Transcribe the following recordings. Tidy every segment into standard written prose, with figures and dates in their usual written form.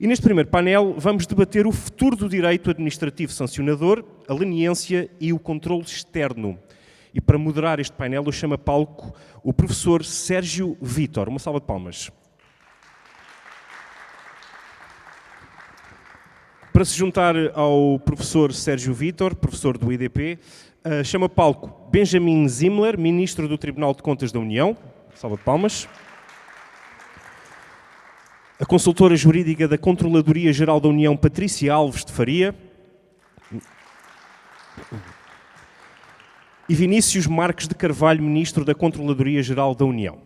E neste primeiro painel vamos debater o futuro do direito administrativo sancionador, a leniência e o controle externo. E para moderar este painel eu chamo a palco o professor Sérgio Vítor. Uma salva de palmas. Para se juntar ao professor Sérgio Vítor, professor do IDP, chama a palco Benjamin Zimler, ministro do Tribunal de Contas da União. Salva de palmas. A consultora jurídica da Controladoria Geral da União, Patrícia Alves de Faria. E Vinícius Marques de Carvalho, ministro da Controladoria Geral da União.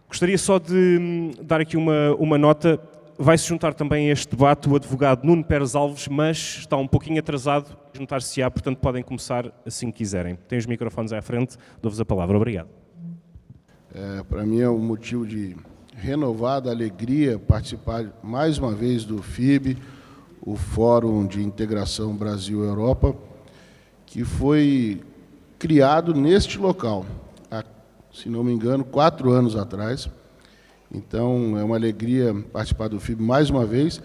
Gostaria só de dar aqui uma nota. Vai-se juntar também a este debate o advogado Nuno Pérez Alves, mas está um pouquinho atrasado. Juntar-se-á, portanto podem começar assim que quiserem. Tem os microfones à frente, dou-vos a palavra. Obrigado. Para mim é um motivo de renovada alegria participar mais uma vez do FIB, o Fórum de Integração Brasil-Europa, que foi criado neste local, há, se não me engano, 4 anos atrás. Então, é uma alegria participar do FIB mais uma vez,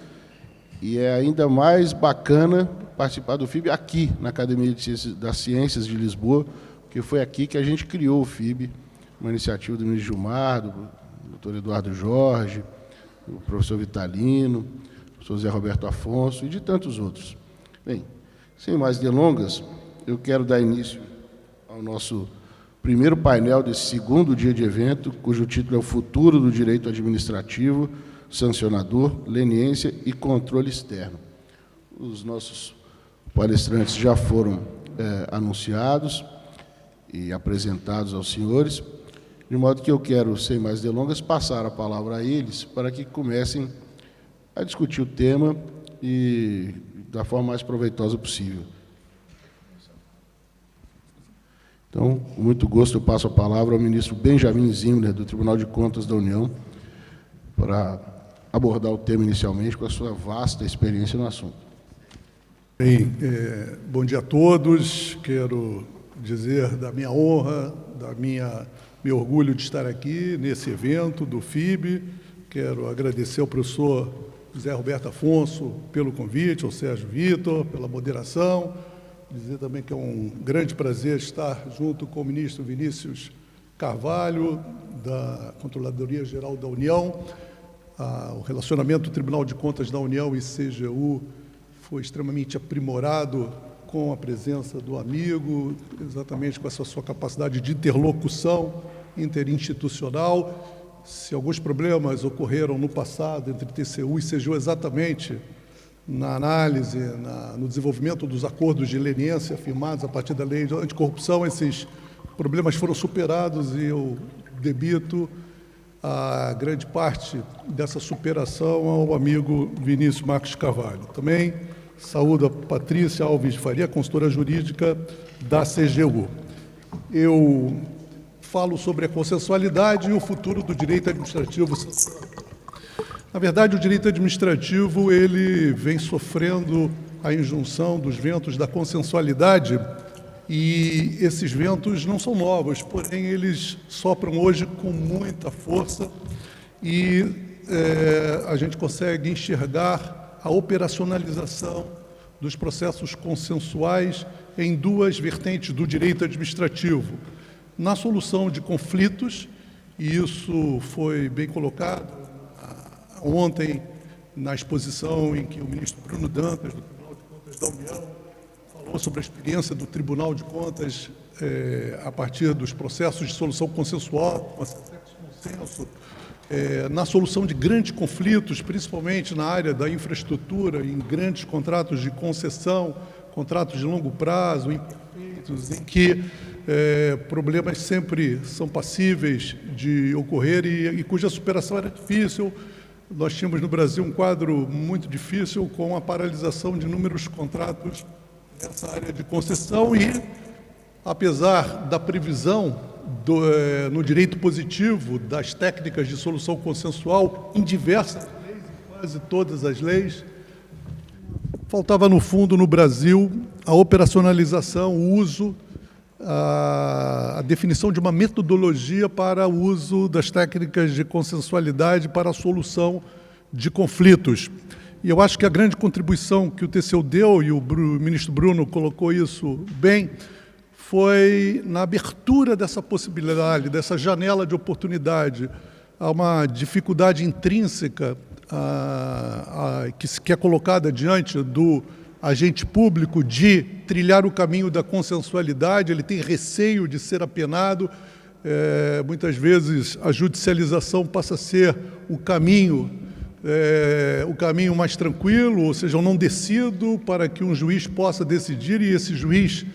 e é ainda mais bacana participar do FIB aqui, na Academia das Ciências de Lisboa, porque foi aqui que a gente criou o FIB, uma iniciativa do ministro Gilmar, do doutor Eduardo Jorge, do professor Vitalino, do professor Zé Roberto Afonso e de tantos outros. Bem, sem mais delongas, eu quero dar início ao nosso primeiro painel desse segundo dia de evento, cujo título é o Futuro do Direito Administrativo, Sancionador, Leniência e Controle Externo. Os nossos palestrantes já foram anunciados e apresentados aos senhores, de modo que eu quero, sem mais delongas, passar a palavra a eles para que comecem a discutir o tema e da forma mais proveitosa possível. Então, com muito gosto, eu passo a palavra ao ministro Benjamin Zimler, do Tribunal de Contas da União, para abordar o tema inicialmente com a sua vasta experiência no assunto. Bem, bom dia a todos. Quero dizer da minha honra, meu orgulho de estar aqui nesse evento do FIB. Quero agradecer ao professor José Roberto Afonso pelo convite, ao Sérgio Vítor pela moderação. Dizer também que é um grande prazer estar junto com o ministro Vinícius Carvalho, da Controladoria Geral da União. O relacionamento do Tribunal de Contas da União e CGU foi extremamente aprimorado com a presença do amigo, exatamente com essa sua capacidade de interlocução interinstitucional. Se alguns problemas ocorreram no passado entre TCU e CGU, exatamente na análise, no desenvolvimento dos acordos de leniência firmados a partir da lei de anticorrupção, esses problemas foram superados e eu debito a grande parte dessa superação ao amigo Vinícius Marques Carvalho. Também saúdo a Patrícia Alves de Faria, consultora jurídica da CGU. Eu falo sobre a consensualidade e o futuro do direito administrativo. Na verdade, o direito administrativo ele vem sofrendo a injunção dos ventos da consensualidade e esses ventos não são novos, porém eles sopram hoje com muita força e a gente consegue enxergar a operacionalização dos processos consensuais em duas vertentes do direito administrativo. Na solução de conflitos, e isso foi bem colocado ontem na exposição em que o ministro Bruno Dantas, do Tribunal de Contas da União, falou sobre a experiência do Tribunal de Contas a partir dos processos de solução consensual, consenso, na solução de grandes conflitos, principalmente na área da infraestrutura, em grandes contratos de concessão, contratos de longo prazo, imperfeitos, em que problemas sempre são passíveis de ocorrer e cuja superação era difícil. Nós tínhamos no Brasil um quadro muito difícil com a paralisação de inúmeros contratos nessa área de concessão e, apesar da previsão no direito positivo das técnicas de solução consensual em diversas leis, em quase todas as leis, faltava no fundo no Brasil a operacionalização, o uso a definição de uma metodologia para o uso das técnicas de consensualidade para a solução de conflitos. E eu acho que a grande contribuição que o TCU deu, e o ministro Bruno colocou isso bem, foi na abertura dessa possibilidade, dessa janela de oportunidade. Há uma dificuldade intrínseca que é colocada diante do agente público de trilhar o caminho da consensualidade, ele tem receio de ser apenado. Muitas vezes a judicialização passa a ser o caminho mais tranquilo, ou seja, eu não decido para que um juiz possa decidir, e esse juiz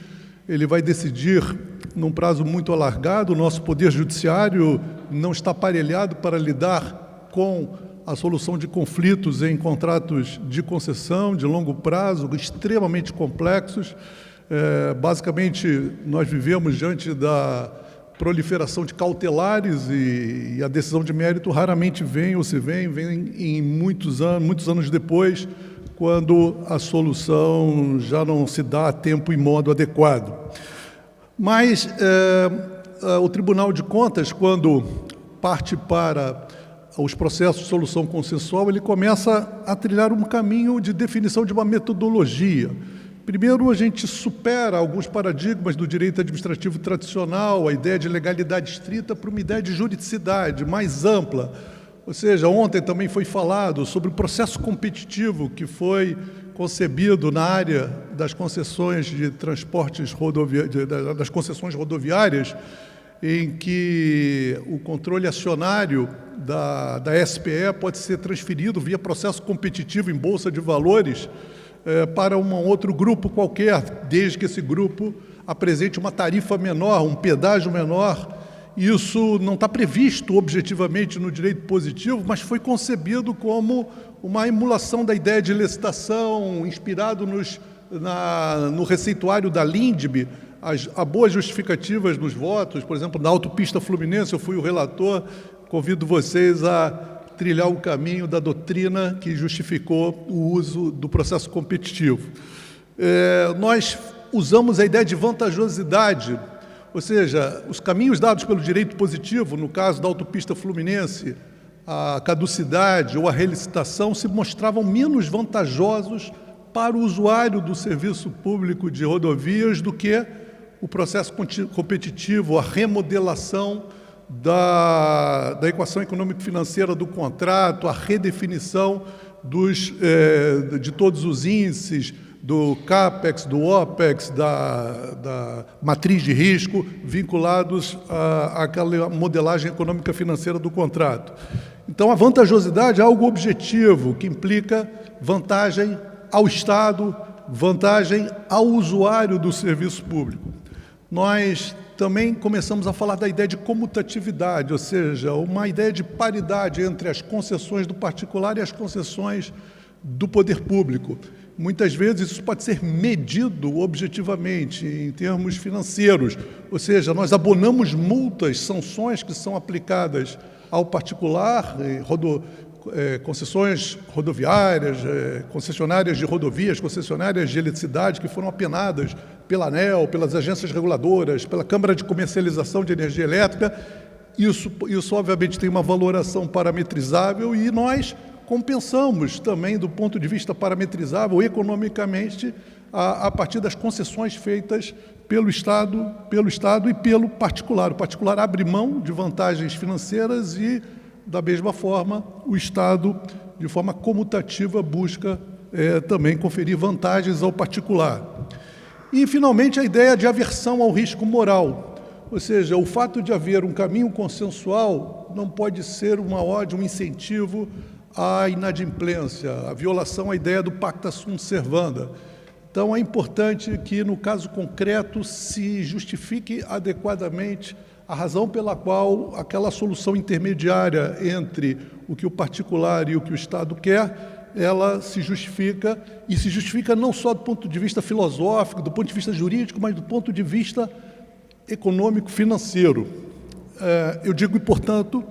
ele vai decidir num prazo muito alargado. O nosso poder judiciário não está aparelhado para lidar com a solução de conflitos em contratos de concessão de longo prazo, extremamente complexos. Basicamente, nós vivemos diante da proliferação de cautelares e a decisão de mérito raramente vem em muitos anos depois, quando a solução já não se dá a tempo e modo adequado. Mas o Tribunal de Contas, quando parte para os processos de solução consensual, ele começa a trilhar um caminho de definição de uma metodologia. Primeiro, a gente supera alguns paradigmas do direito administrativo tradicional, a ideia de legalidade estrita, para uma ideia de juridicidade mais ampla. Ou seja, ontem também foi falado sobre o processo competitivo que foi concebido na área das concessões de transportes das concessões rodoviárias, em que o controle acionário da SPE pode ser transferido via processo competitivo em bolsa de valores para um outro grupo qualquer, desde que esse grupo apresente uma tarifa menor, um pedágio menor. Isso não está previsto objetivamente no direito positivo, mas foi concebido como uma emulação da ideia de licitação, inspirado no receituário da LINDB. Há boas justificativas nos votos, por exemplo, na autopista Fluminense, eu fui o relator, convido vocês a trilhar o caminho da doutrina que justificou o uso do processo competitivo. Nós usamos a ideia de vantajosidade, ou seja, os caminhos dados pelo direito positivo, no caso da autopista Fluminense, a caducidade ou a relicitação se mostravam menos vantajosos para o usuário do serviço público de rodovias do que o processo competitivo, a remodelação da equação econômico-financeira do contrato, a redefinição de todos os índices, do CAPEX, do OPEX, da matriz de risco, vinculados àquela modelagem econômica financeira do contrato. Então, a vantajosidade é algo objetivo, que implica vantagem ao Estado, vantagem ao usuário do serviço público. Nós também começamos a falar da ideia de comutatividade, ou seja, uma ideia de paridade entre as concessões do particular e as concessões do poder público. Muitas vezes isso pode ser medido objetivamente em termos financeiros, ou seja, nós abonamos multas, sanções que são aplicadas ao particular, concessões rodoviárias, concessionárias de rodovias, concessionárias de eletricidade que foram apenadas pela ANEEL, pelas agências reguladoras, pela Câmara de Comercialização de Energia Elétrica. Isso obviamente tem uma valoração parametrizável e nós compensamos também do ponto de vista parametrizável economicamente a partir das concessões feitas pelo Estado e pelo particular. O particular abre mão de vantagens financeiras e, da mesma forma, o Estado, de forma comutativa, busca também conferir vantagens ao particular. E, finalmente, a ideia de aversão ao risco moral. Ou seja, o fato de haver um caminho consensual não pode ser uma ode, um incentivo à inadimplência, à violação à ideia do pacta sunt servanda. Então, é importante que, no caso concreto, se justifique adequadamente a razão pela qual aquela solução intermediária entre o que o particular e o que o Estado quer, ela se justifica, e se justifica não só do ponto de vista filosófico, do ponto de vista jurídico, mas do ponto de vista econômico-financeiro. Eu digo, portanto,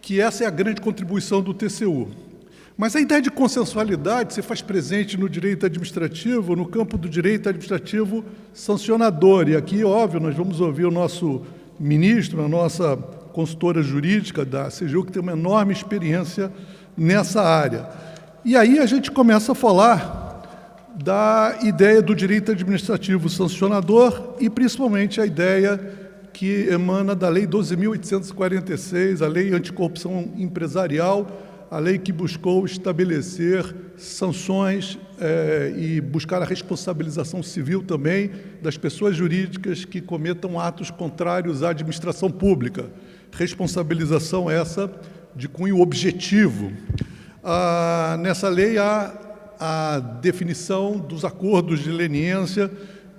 que essa é a grande contribuição do TCU. Mas a ideia de consensualidade se faz presente no direito administrativo, no campo do direito administrativo sancionador. E aqui, óbvio, nós vamos ouvir o nosso ministro, a nossa consultora jurídica da CGU, que tem uma enorme experiência nessa área. E aí a gente começa a falar da ideia do direito administrativo sancionador e, principalmente, a ideia que emana da Lei 12.846, a Lei Anticorrupção Empresarial, a lei que buscou estabelecer sanções e buscar a responsabilização civil também das pessoas jurídicas que cometam atos contrários à administração pública. Responsabilização essa de cunho objetivo. Nessa lei há a definição dos acordos de leniência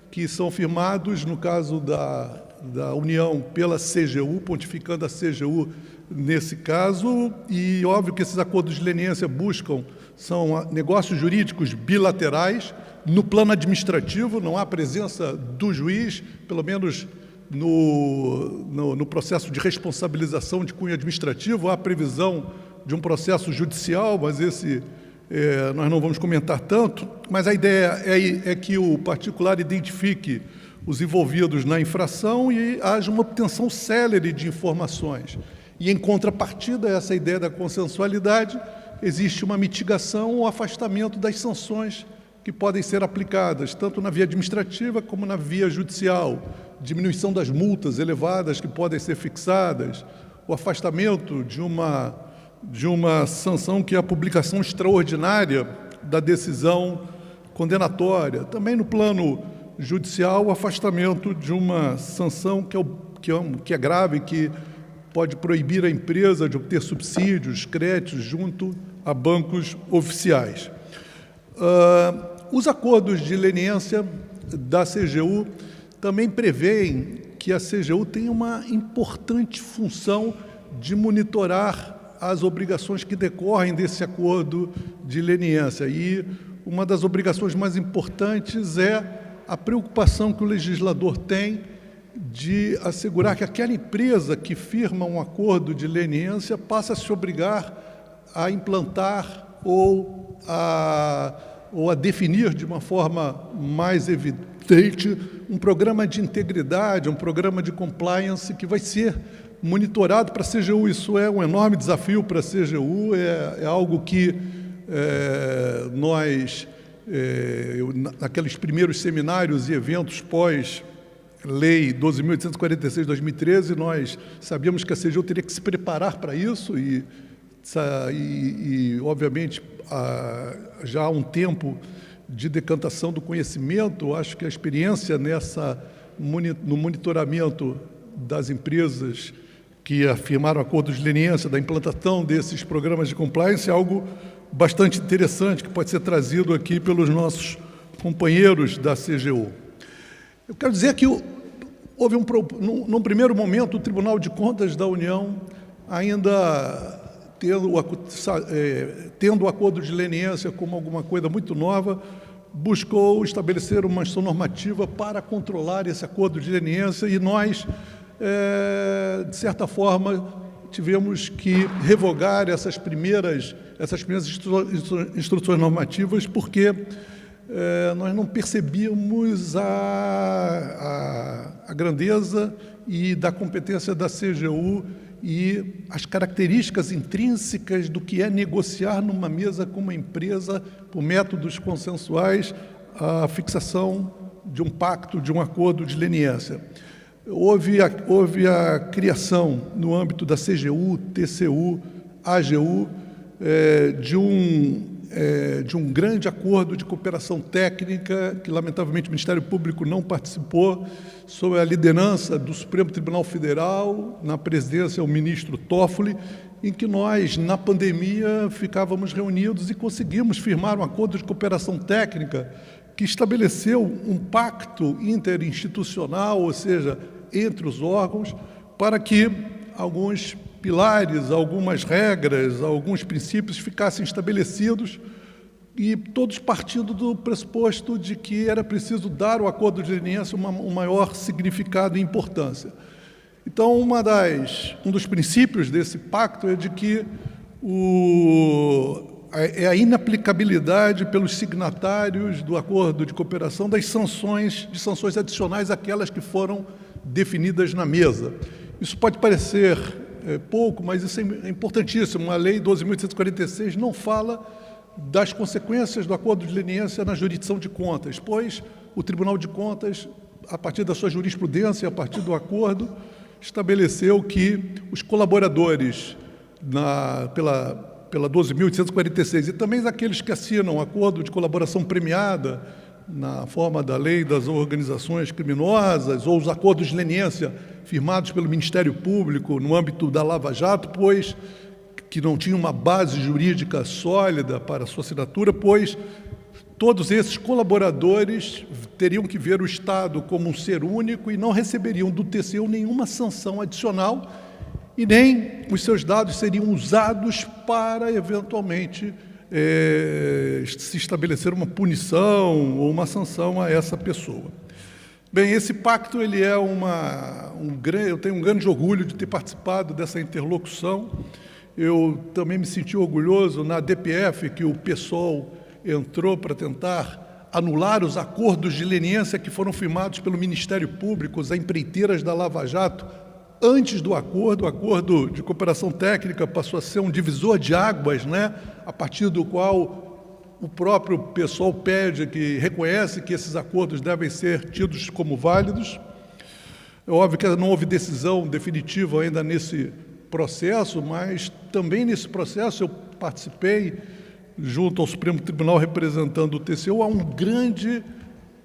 que são firmados, no caso da União, pela CGU, pontificando a CGU nesse caso, e óbvio que esses acordos de leniência são negócios jurídicos bilaterais. No plano administrativo não há presença do juiz, pelo menos no processo de responsabilização de cunho administrativo, há previsão de um processo judicial, mas esse nós não vamos comentar tanto, mas a ideia é que o particular identifique os envolvidos na infração e haja uma obtenção célere de informações. E, em contrapartida a essa ideia da consensualidade, existe uma mitigação ou afastamento das sanções que podem ser aplicadas, tanto na via administrativa como na via judicial, diminuição das multas elevadas que podem ser fixadas, o afastamento de uma sanção que é a publicação extraordinária da decisão condenatória. Também no plano judicial, o afastamento de uma sanção que é grave, que pode proibir a empresa de obter subsídios, créditos junto a bancos oficiais. Os acordos de leniência da CGU também prevêem que a CGU tem uma importante função de monitorar as obrigações que decorrem desse acordo de leniência. E uma das obrigações mais importantes é a preocupação que o legislador tem de assegurar que aquela empresa que firma um acordo de leniência passa a se obrigar a implantar ou a definir de uma forma mais evidente um programa de integridade, um programa de compliance que vai ser monitorado para a CGU. Isso é um enorme desafio para a CGU, é algo que nós, naqueles primeiros seminários e eventos pós-Lei 12.846 de 2013, nós sabíamos que a CGU teria que se preparar para isso e obviamente, já há um tempo de decantação do conhecimento. Acho que a experiência no monitoramento das empresas que afirmaram acordos de leniência, da implantação desses programas de compliance, é algo bastante interessante, que pode ser trazido aqui pelos nossos companheiros da CGU. Eu quero dizer que houve num primeiro momento, o Tribunal de Contas da União, ainda tendo o acordo de leniência como alguma coisa muito nova, buscou estabelecer uma instrução normativa para controlar esse acordo de leniência e nós, de certa forma, tivemos que revogar essas primeiras instruções normativas porque nós não percebíamos a grandeza e da competência da CGU e as características intrínsecas do que é negociar numa mesa com uma empresa por métodos consensuais a fixação de um pacto, de um acordo de leniência. Houve a criação, no âmbito da CGU, TCU, AGU, de um grande acordo de cooperação técnica, que lamentavelmente o Ministério Público não participou, sob a liderança do Supremo Tribunal Federal, na presidência do ministro Toffoli, em que nós, na pandemia, ficávamos reunidos e conseguimos firmar um acordo de cooperação técnica que estabeleceu um pacto interinstitucional, ou seja, entre os órgãos, para que alguns pilares, algumas regras, alguns princípios ficassem estabelecidos e todos partindo do pressuposto de que era preciso dar ao acordo de leniência um maior significado e importância. Então, um dos princípios desse pacto é de que é a inaplicabilidade pelos signatários do acordo de cooperação de sanções adicionais àquelas que foram definidas na mesa. Isso pode parecer pouco, mas isso é importantíssimo. A Lei 12.846 não fala das consequências do acordo de leniência na jurisdição de contas, pois o Tribunal de Contas, a partir da sua jurisprudência, a partir do acordo, estabeleceu que os colaboradores pela 12.846 e também aqueles que assinam acordo de colaboração premiada na forma da lei das organizações criminosas ou os acordos de leniência firmados pelo Ministério Público no âmbito da Lava Jato, pois que não tinha uma base jurídica sólida para sua assinatura, pois todos esses colaboradores teriam que ver o Estado como um ser único e não receberiam do TCU nenhuma sanção adicional e nem os seus dados seriam usados para, eventualmente, se estabelecer uma punição ou uma sanção a essa pessoa. Bem, esse pacto ele é eu tenho um grande orgulho de ter participado dessa interlocução. Eu também me senti orgulhoso na DPF que o PSOL entrou para tentar anular os acordos de leniência que foram firmados pelo Ministério Público, as empreiteiras da Lava Jato, antes do acordo. O acordo de cooperação técnica passou a ser um divisor de águas, né? A partir do qual o próprio PSOL reconhece que esses acordos devem ser tidos como válidos. É óbvio que não houve decisão definitiva ainda nesse processo, mas também nesse processo eu participei junto ao Supremo Tribunal representando o TCU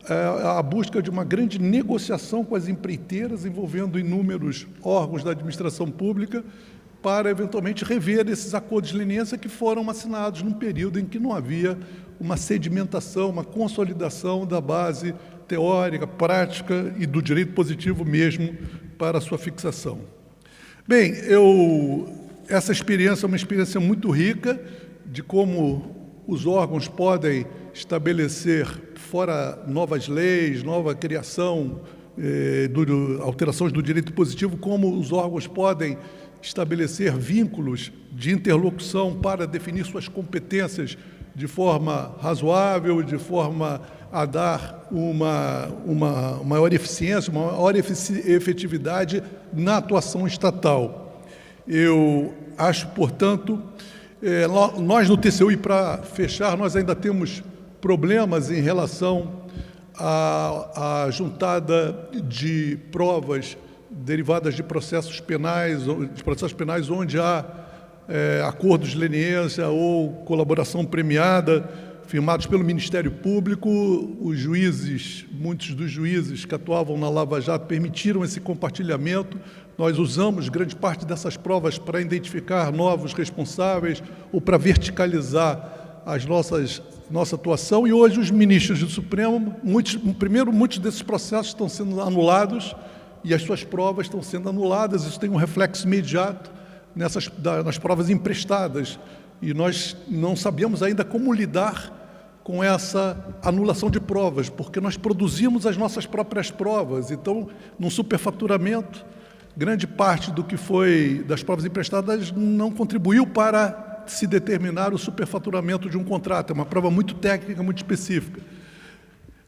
a busca de uma grande negociação com as empreiteiras envolvendo inúmeros órgãos da administração pública para eventualmente rever esses acordos de leniência que foram assinados num período em que não havia uma sedimentação, uma consolidação da base teórica, prática e do direito positivo mesmo para a sua fixação. Bem, essa experiência é uma experiência muito rica de como os órgãos podem estabelecer, fora novas leis, nova criação, alterações do direito positivo, como os órgãos podem estabelecer vínculos de interlocução para definir suas competências de forma razoável, de forma a dar uma maior eficiência, uma maior efetividade na atuação estatal. Eu acho, portanto, nós no TCU, e para fechar, nós ainda temos problemas em relação à juntada de provas derivadas de processos penais onde há acordos de leniência ou colaboração premiada firmados pelo Ministério Público. Muitos dos juízes que atuavam na Lava Jato permitiram esse compartilhamento. Nós usamos grande parte dessas provas para identificar novos responsáveis ou para verticalizar nossa atuação. E hoje os ministros do Supremo, muitos desses processos estão sendo anulados e as suas provas estão sendo anuladas. Isso tem um reflexo imediato nas provas emprestadas. E nós não sabemos ainda como lidar com essa anulação de provas, porque nós produzimos as nossas próprias provas. Então, num superfaturamento, grande parte do que foi das provas emprestadas não contribuiu para se determinar o superfaturamento de um contrato. É uma prova muito técnica, muito específica.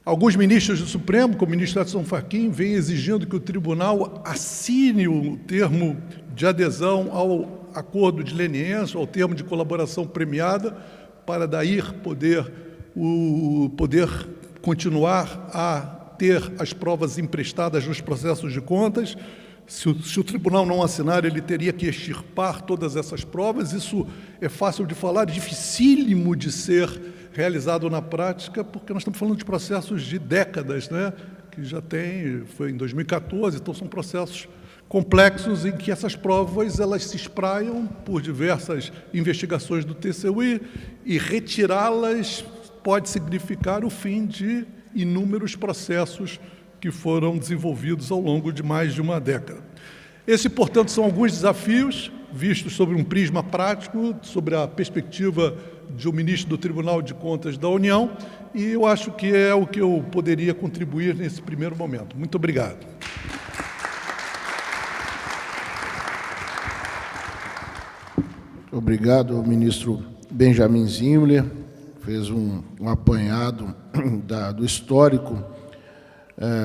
Alguns ministros do Supremo, como o ministro Edson Fachin, vêm exigindo que o tribunal assine o termo de adesão ao acordo de leniência, ao termo de colaboração premiada, para daí poder continuar a ter as provas emprestadas nos processos de contas. Se o tribunal não assinar, ele teria que extirpar todas essas provas. Isso é fácil de falar, dificílimo de ser realizado na prática, porque nós estamos falando de processos de décadas, né? Que foi em 2014, então são processos complexos em que essas provas elas se espraiam por diversas investigações do TCU e retirá-las pode significar o fim de inúmeros processos que foram desenvolvidos ao longo de mais de uma década. Esses, portanto, são alguns desafios vistos sobre um prisma prático, sobre a perspectiva de um ministro do Tribunal de Contas da União, e eu acho que é o que eu poderia contribuir nesse primeiro momento. Muito obrigado. Obrigado, ministro Benjamin Zimler fez um apanhado do histórico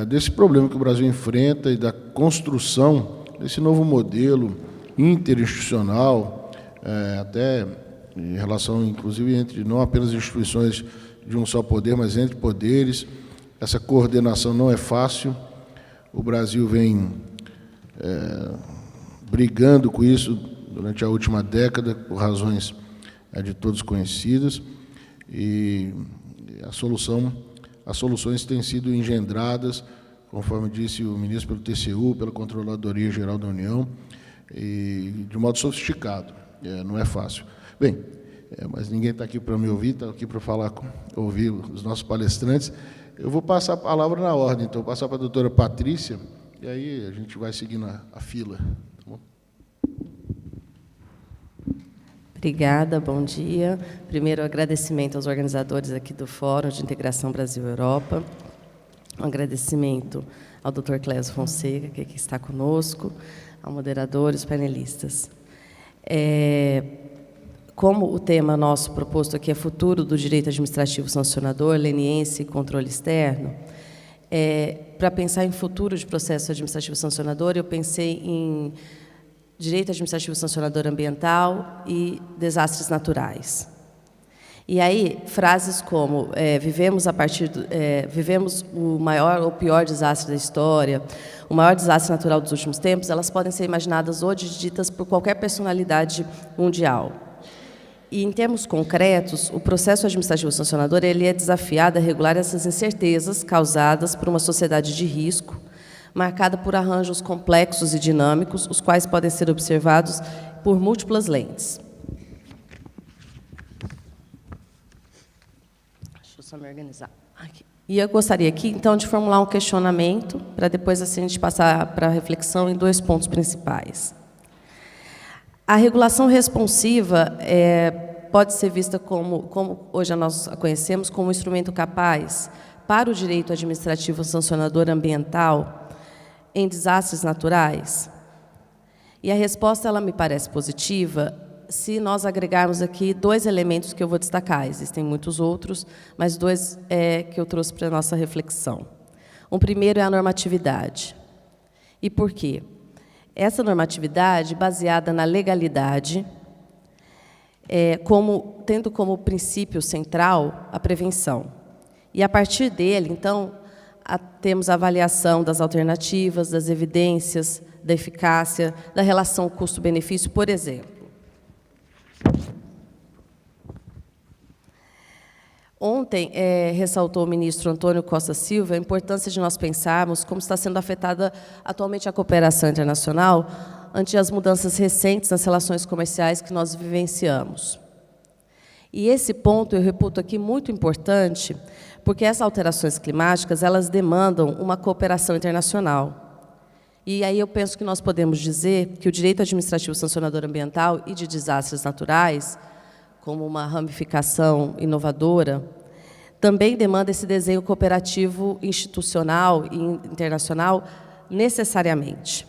desse problema que o Brasil enfrenta e da construção desse novo modelo interinstitucional, até em relação, inclusive, entre não apenas instituições de um só poder, mas entre poderes. Essa coordenação não é fácil. O Brasil vem brigando com isso durante a última década, por razões de todos conhecidas, e as soluções têm sido engendradas, conforme disse o ministro, pelo TCU, pela Controladoria Geral da União, e de modo sofisticado. Não é fácil. Bem, mas ninguém está aqui para me ouvir, está aqui para ouvir os nossos palestrantes. Eu vou passar a palavra na ordem, então, vou passar para a doutora Patrícia, e aí a gente vai seguindo a fila. Tá bom? Obrigada, bom dia. Primeiro, agradecimento aos organizadores aqui do Fórum de Integração Brasil-Europa. Um agradecimento ao Dr. Clésio Fonseca, que aqui está conosco, ao moderador e os panelistas. Como o tema nosso proposto aqui é Futuro do Direito Administrativo Sancionador, Leniência e Controle Externo, para pensar em futuro de processo administrativo sancionador, eu pensei em direito administrativo sancionador ambiental e desastres naturais. E aí, frases como vivemos o maior ou pior desastre da história, o maior desastre natural dos últimos tempos, elas podem ser imaginadas hoje ditas por qualquer personalidade mundial. E, em termos concretos, o processo administrativo sancionador ele é desafiado a regular essas incertezas causadas por uma sociedade de risco, marcada por arranjos complexos e dinâmicos, os quais podem ser observados por múltiplas lentes. Deixa eu só me organizar. Aqui. E eu gostaria aqui, então, de formular um questionamento, para depois assim, a gente passar para a reflexão em 2 pontos principais. A regulação responsiva pode ser vista como hoje nós a conhecemos, como um instrumento capaz para o direito administrativo sancionador ambiental em desastres naturais? E a resposta ela me parece positiva se nós agregarmos aqui 2 elementos que eu vou destacar. Existem muitos outros, mas 2 que eu trouxe para a nossa reflexão. O primeiro é a normatividade. E por quê? Essa normatividade, baseada na legalidade, tendo como princípio central a prevenção. E, a partir dele, então, temos a avaliação das alternativas, das evidências, da eficácia, da relação custo-benefício, por exemplo. Ontem, ressaltou o ministro Antônio Costa Silva a importância de nós pensarmos como está sendo afetada atualmente a cooperação internacional ante as mudanças recentes nas relações comerciais que nós vivenciamos. E esse ponto eu reputo aqui muito importante, porque essas alterações climáticas elas demandam uma cooperação internacional. E aí eu penso que nós podemos dizer que o direito administrativo sancionador ambiental e de desastres naturais, como uma ramificação inovadora, também demanda esse desenho cooperativo institucional e internacional necessariamente.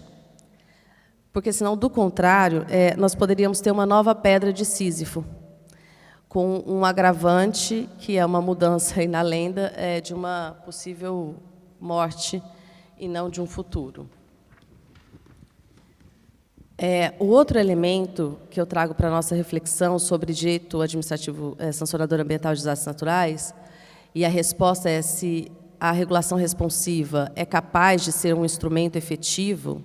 Porque, senão, do contrário, nós poderíamos ter uma nova pedra de Sísifo, com um agravante, que é uma mudança aí na lenda de uma possível morte e não de um futuro. O outro elemento que eu trago para a nossa reflexão sobre direito administrativo sancionador ambiental e desastres naturais, e a resposta é se a regulação responsiva é capaz de ser um instrumento efetivo,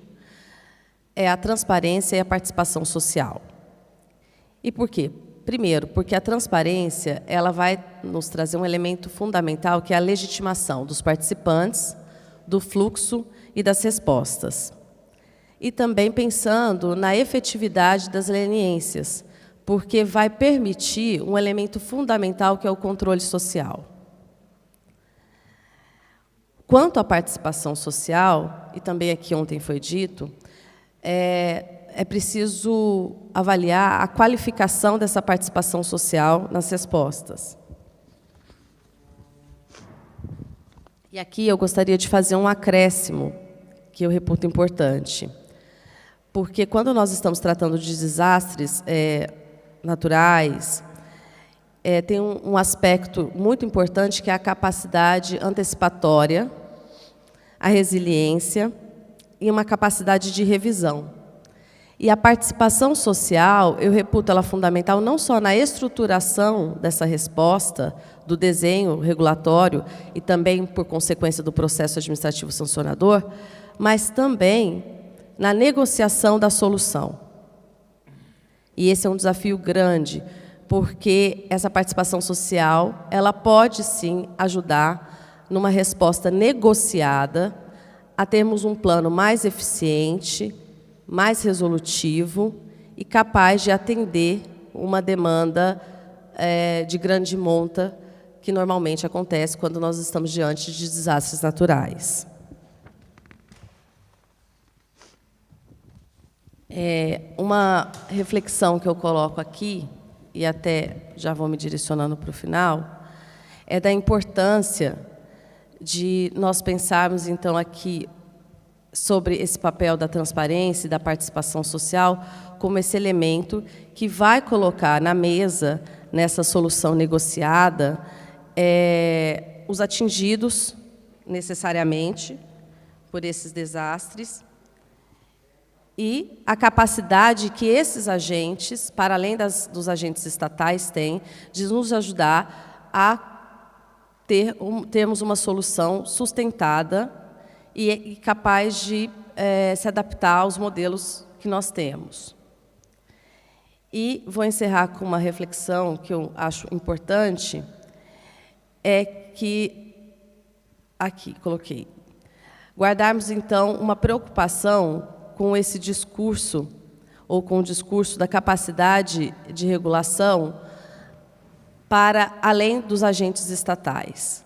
é a transparência e a participação social. E por quê? Primeiro, porque a transparência ela vai nos trazer um elemento fundamental, que é a legitimação dos participantes, do fluxo e das respostas. E também pensando na efetividade das leniências, porque vai permitir um elemento fundamental, que é o controle social. Quanto à participação social, e também aqui ontem foi dito, é preciso avaliar a qualificação dessa participação social nas respostas. E aqui eu gostaria de fazer um acréscimo, que eu reputo importante. Porque quando nós estamos tratando de desastres naturais, tem um aspecto muito importante, que é a capacidade antecipatória, a resiliência e uma capacidade de revisão. E a participação social, eu reputo ela fundamental não só na estruturação dessa resposta, do desenho regulatório e também, por consequência, do processo administrativo sancionador, mas também na negociação da solução. E esse é um desafio grande, porque essa participação social, ela pode, sim, ajudar numa resposta negociada a termos um plano mais eficiente, mais resolutivo e capaz de atender uma demanda de grande monta que normalmente acontece quando nós estamos diante de desastres naturais. Uma reflexão que eu coloco aqui, e até já vou me direcionando para o final, é da importância de nós pensarmos, então, aqui sobre esse papel da transparência e da participação social como esse elemento que vai colocar na mesa, nessa solução negociada, os atingidos necessariamente por esses desastres e a capacidade que esses agentes, para além dos agentes estatais, têm de nos ajudar a termos uma solução sustentada e capaz de se adaptar aos modelos que nós temos. E vou encerrar com uma reflexão que eu acho importante, é que, aqui, coloquei, guardarmos, então, uma preocupação com esse discurso, ou com o discurso da capacidade de regulação para além dos agentes estatais,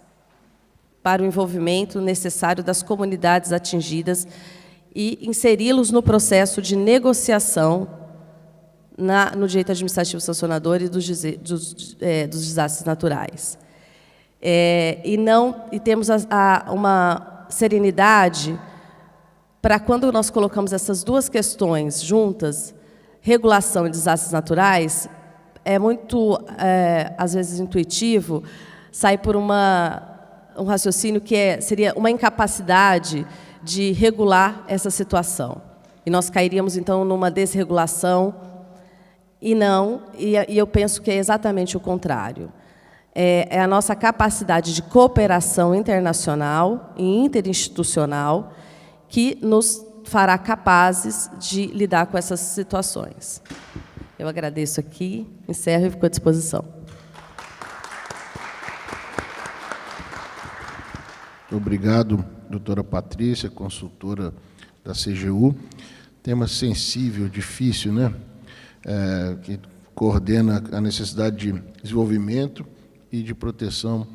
para o envolvimento necessário das comunidades atingidas e inseri-los no processo de negociação no direito administrativo sancionador e dos desastres naturais. E temos uma serenidade para quando nós colocamos essas duas questões juntas, regulação e desastres naturais, é muito, às vezes, intuitivo, sai por um raciocínio que seria uma incapacidade de regular essa situação. E nós cairíamos, então, numa desregulação, e eu penso que é exatamente o contrário. É a nossa capacidade de cooperação internacional e interinstitucional que nos fará capazes de lidar com essas situações. Eu agradeço aqui, encerro e fico à disposição. Obrigado, doutora Patrícia, consultora da CGU. Tema sensível, difícil, né? Que coordena a necessidade de desenvolvimento e de proteção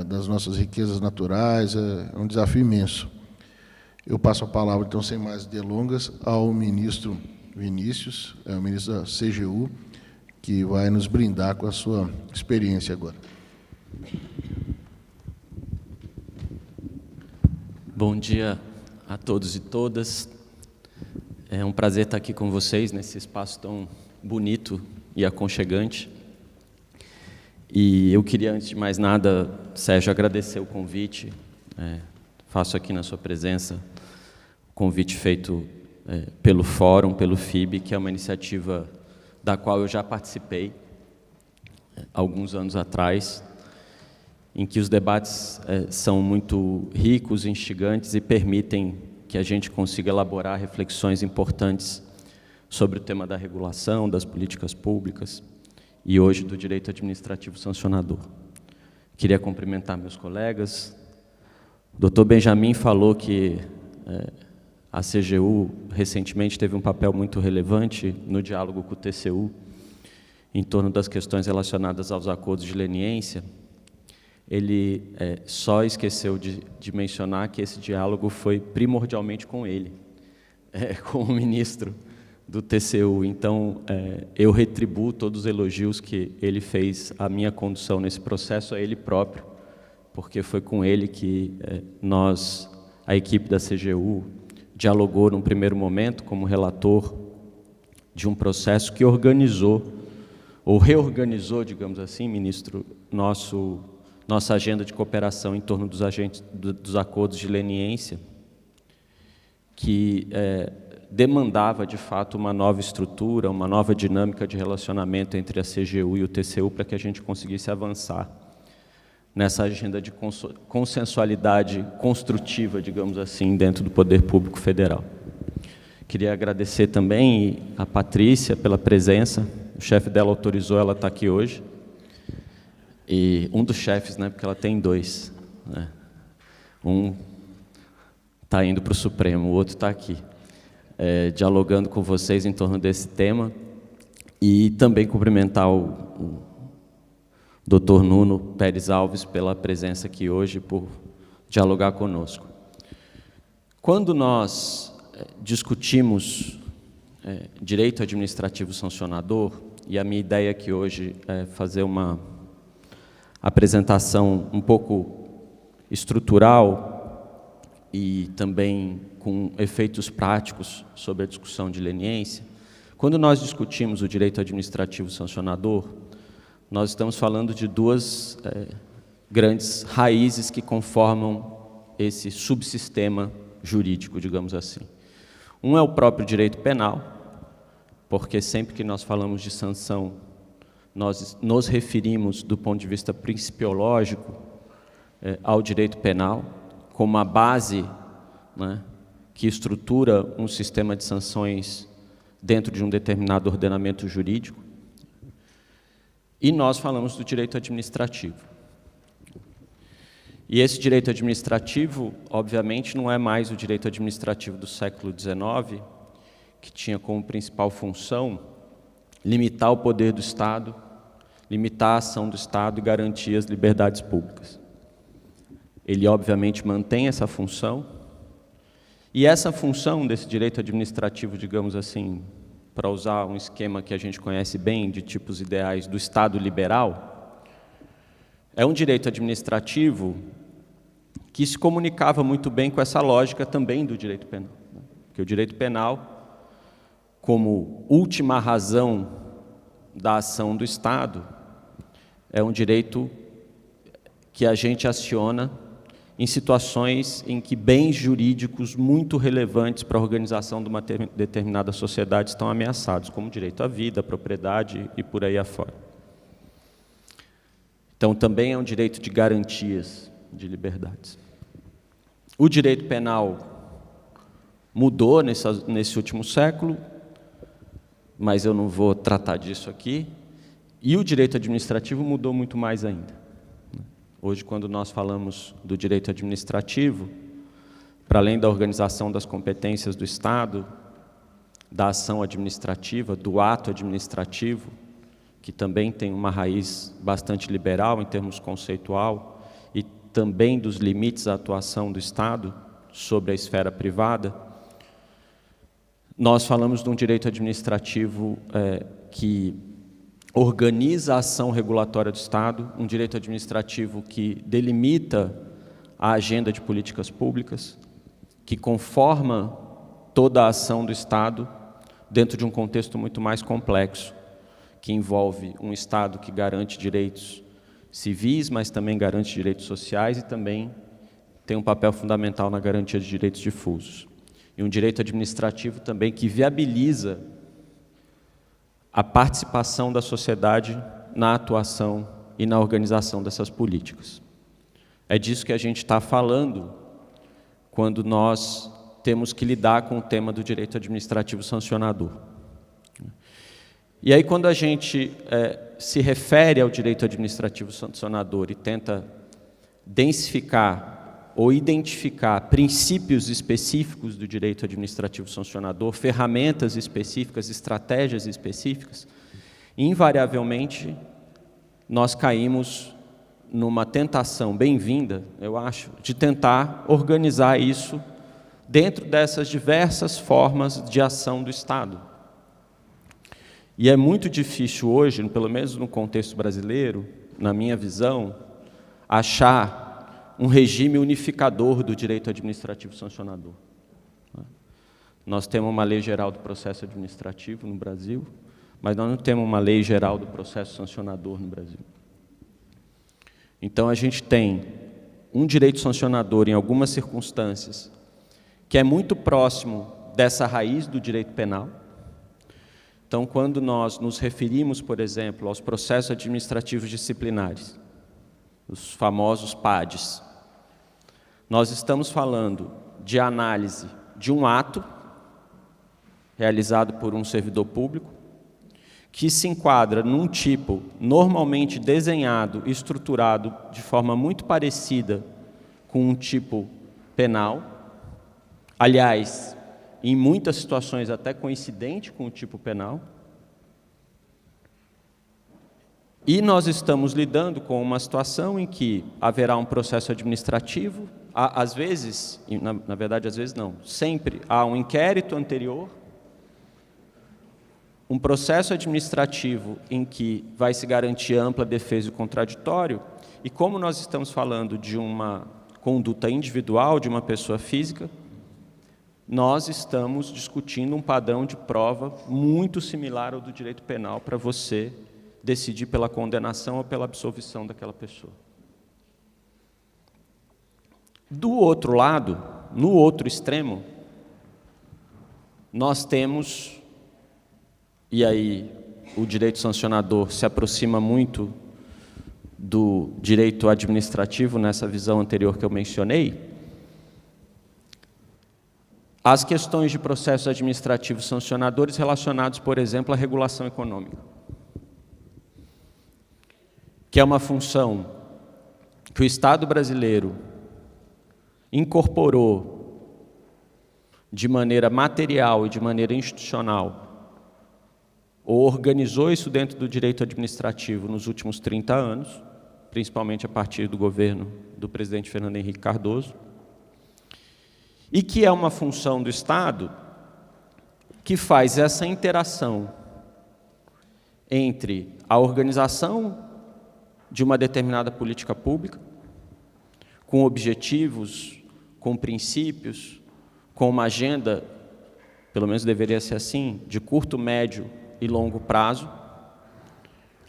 das nossas riquezas naturais. É um desafio imenso. Eu passo a palavra, então, sem mais delongas, ao ministro Vinícius, o ministro da CGU, que vai nos brindar com a sua experiência agora. Bom dia a todos e todas. É um prazer estar aqui com vocês nesse espaço tão bonito e aconchegante. E eu queria, antes de mais nada, Sérgio, agradecer o convite. Faço aqui na sua presença o convite feito pelo Fórum, pelo FIB, que é uma iniciativa da qual eu já participei alguns anos atrás, em que os debates são muito ricos, instigantes e permitem que a gente consiga elaborar reflexões importantes sobre o tema da regulação, das políticas públicas e hoje do direito administrativo sancionador. Queria cumprimentar meus colegas. O Dr. Benjamin falou que a CGU recentemente teve um papel muito relevante no diálogo com o TCU em torno das questões relacionadas aos acordos de leniência. Ele só esqueceu de mencionar que esse diálogo foi primordialmente com ele, com o ministro do TCU. Então, eu retribuo todos os elogios que ele fez à minha condução nesse processo, a ele próprio, porque foi com ele que nós, a equipe da CGU, dialogou num primeiro momento como relator de um processo que organizou ou reorganizou, digamos assim, ministro, nossa agenda de cooperação em torno dos acordos de leniência, que demandava, de fato, uma nova estrutura, uma nova dinâmica de relacionamento entre a CGU e o TCU para que a gente conseguisse avançar nessa agenda de consensualidade construtiva, digamos assim, dentro do Poder Público Federal. Queria agradecer também a Patrícia pela presença, o chefe dela autorizou ela estar aqui hoje, e um dos chefes, né, porque ela tem dois, né? Um está indo para o Supremo, o outro está aqui, dialogando com vocês em torno desse tema, e também cumprimentar o Dr. Nuno Pérez Alves pela presença aqui hoje, por dialogar conosco. Quando nós discutimos direito administrativo sancionador, e a minha ideia aqui hoje é fazer uma apresentação um pouco estrutural e também com efeitos práticos sobre a discussão de leniência. Quando nós discutimos o direito administrativo sancionador, nós estamos falando de duas grandes raízes que conformam esse subsistema jurídico, digamos assim. Um é o próprio direito penal, porque sempre que nós falamos de sanção, nós nos referimos, do ponto de vista principiológico, ao direito penal, como a base, né, que estrutura um sistema de sanções dentro de um determinado ordenamento jurídico. E nós falamos do direito administrativo. E esse direito administrativo, obviamente, não é mais o direito administrativo do século XIX, que tinha como principal função limitar o poder do Estado, limitar a ação do Estado e garantir as liberdades públicas. Ele, obviamente, mantém essa função, e essa função desse direito administrativo, digamos assim, para usar um esquema que a gente conhece bem, de tipos ideais do Estado liberal, é um direito administrativo que se comunicava muito bem com essa lógica também do direito penal. Porque o direito penal, como última razão da ação do Estado, é um direito que a gente aciona em situações em que bens jurídicos muito relevantes para a organização de uma determinada sociedade estão ameaçados, como o direito à vida, à propriedade e por aí afora. Então, também é um direito de garantias de liberdades. O direito penal mudou nesse último século, mas eu não vou tratar disso aqui, e o direito administrativo mudou muito mais ainda. Hoje, quando nós falamos do direito administrativo, para além da organização das competências do Estado, da ação administrativa, do ato administrativo, que também tem uma raiz bastante liberal em termos conceitual, e também dos limites à atuação do Estado sobre a esfera privada, nós falamos de um direito administrativo que organiza a ação regulatória do Estado, um direito administrativo que delimita a agenda de políticas públicas, que conforma toda a ação do Estado dentro de um contexto muito mais complexo, que envolve um Estado que garante direitos civis, mas também garante direitos sociais e também tem um papel fundamental na garantia de direitos difusos. E um direito administrativo também que viabiliza a participação da sociedade na atuação e na organização dessas políticas. É disso que a gente está falando quando nós temos que lidar com o tema do direito administrativo sancionador. E aí, quando a gente se refere ao direito administrativo sancionador e tenta densificar ou identificar princípios específicos do direito administrativo sancionador, ferramentas específicas, estratégias específicas, invariavelmente nós caímos numa tentação bem-vinda, eu acho, de tentar organizar isso dentro dessas diversas formas de ação do Estado. E é muito difícil hoje, pelo menos no contexto brasileiro, na minha visão, achar um regime unificador do direito administrativo sancionador. Nós temos uma lei geral do processo administrativo no Brasil, mas nós não temos uma lei geral do processo sancionador no Brasil. Então, a gente tem um direito sancionador, em algumas circunstâncias, que é muito próximo dessa raiz do direito penal. Então, quando nós nos referimos, por exemplo, aos processos administrativos disciplinares, os famosos PADs, nós estamos falando de análise de um ato realizado por um servidor público, que se enquadra num tipo normalmente desenhado e estruturado de forma muito parecida com um tipo penal, aliás, em muitas situações até coincidente com o tipo penal, e nós estamos lidando com uma situação em que haverá um processo administrativo, às vezes, na verdade, às vezes não, sempre há um inquérito anterior, um processo administrativo em que vai se garantir ampla defesa e contraditório, e como nós estamos falando de uma conduta individual de uma pessoa física, nós estamos discutindo um padrão de prova muito similar ao do direito penal para você decidir pela condenação ou pela absolvição daquela pessoa. Do outro lado, no outro extremo, nós temos, e aí o direito sancionador se aproxima muito do direito administrativo nessa visão anterior que eu mencionei, as questões de processos administrativos sancionadores relacionados, por exemplo, à regulação econômica, que é uma função que o Estado brasileiro incorporou de maneira material e de maneira institucional, ou organizou isso dentro do direito administrativo nos últimos 30 anos, principalmente a partir do governo do presidente Fernando Henrique Cardoso, e que é uma função do Estado que faz essa interação entre a organização de uma determinada política pública, com objetivos, com princípios, com uma agenda, pelo menos deveria ser assim, de curto, médio e longo prazo,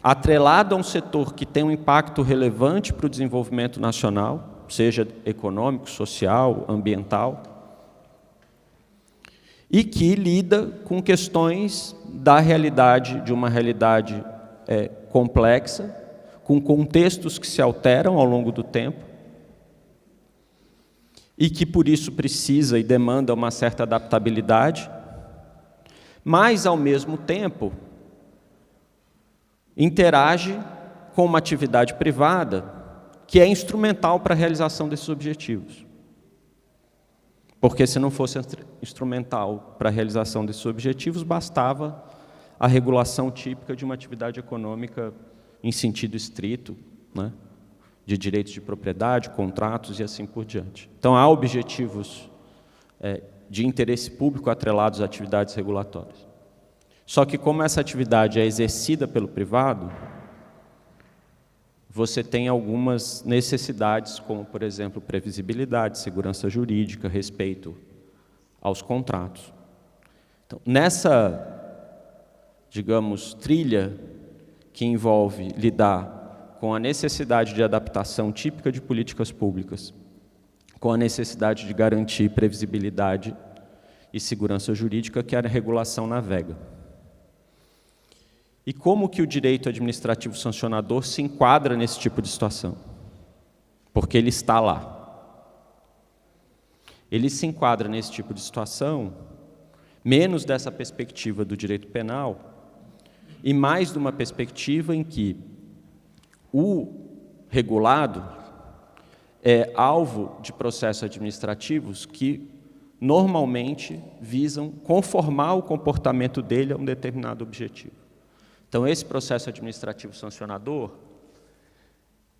atrelado a um setor que tem um impacto relevante para o desenvolvimento nacional, seja econômico, social, ambiental, e que lida com questões da realidade, de uma realidade complexa, com contextos que se alteram ao longo do tempo, e que por isso precisa e demanda uma certa adaptabilidade, mas, ao mesmo tempo, interage com uma atividade privada que é instrumental para a realização desses objetivos. Porque se não fosse instrumental para a realização desses objetivos, bastava a regulação típica de uma atividade econômica em sentido estrito, né, de direitos de propriedade, contratos e assim por diante. Então, há objetivos de interesse público atrelados a atividades regulatórias. Só que, como essa atividade é exercida pelo privado, você tem algumas necessidades, como, por exemplo, previsibilidade, segurança jurídica, respeito aos contratos. Então, nessa, digamos, trilha que envolve lidar com a necessidade de adaptação típica de políticas públicas, com a necessidade de garantir previsibilidade e segurança jurídica, que a regulação navega. E como que o direito administrativo sancionador se enquadra nesse tipo de situação? Porque ele está lá. Ele se enquadra nesse tipo de situação, menos dessa perspectiva do direito penal, e mais de uma perspectiva em que o regulado é alvo de processos administrativos que normalmente visam conformar o comportamento dele a um determinado objetivo. Então, esse processo administrativo sancionador,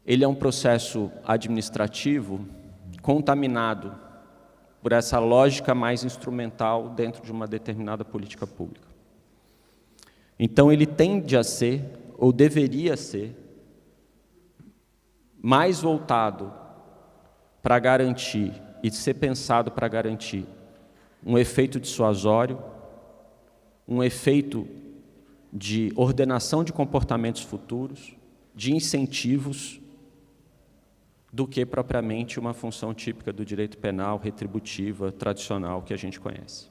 ele é um processo administrativo contaminado por essa lógica mais instrumental dentro de uma determinada política pública. Então, ele tende a ser, ou deveria ser, mais voltado para garantir, e ser pensado para garantir, um efeito dissuasório, um efeito de ordenação de comportamentos futuros, de incentivos, do que propriamente uma função típica do direito penal, retributiva, tradicional, que a gente conhece.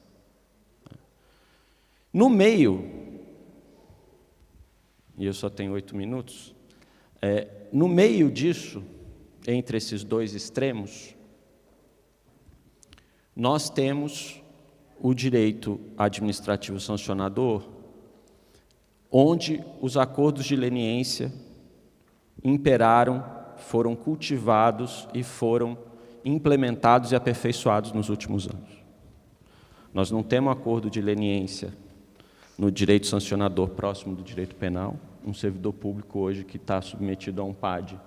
No meio, e eu só tenho 8 minutos, no meio disso, entre esses dois extremos, nós temos o direito administrativo sancionador, onde os acordos de leniência imperaram, foram cultivados e foram implementados e aperfeiçoados nos últimos anos. Nós não temos acordo de leniência no direito sancionador próximo do direito penal. Um servidor público hoje que está submetido a um PAD,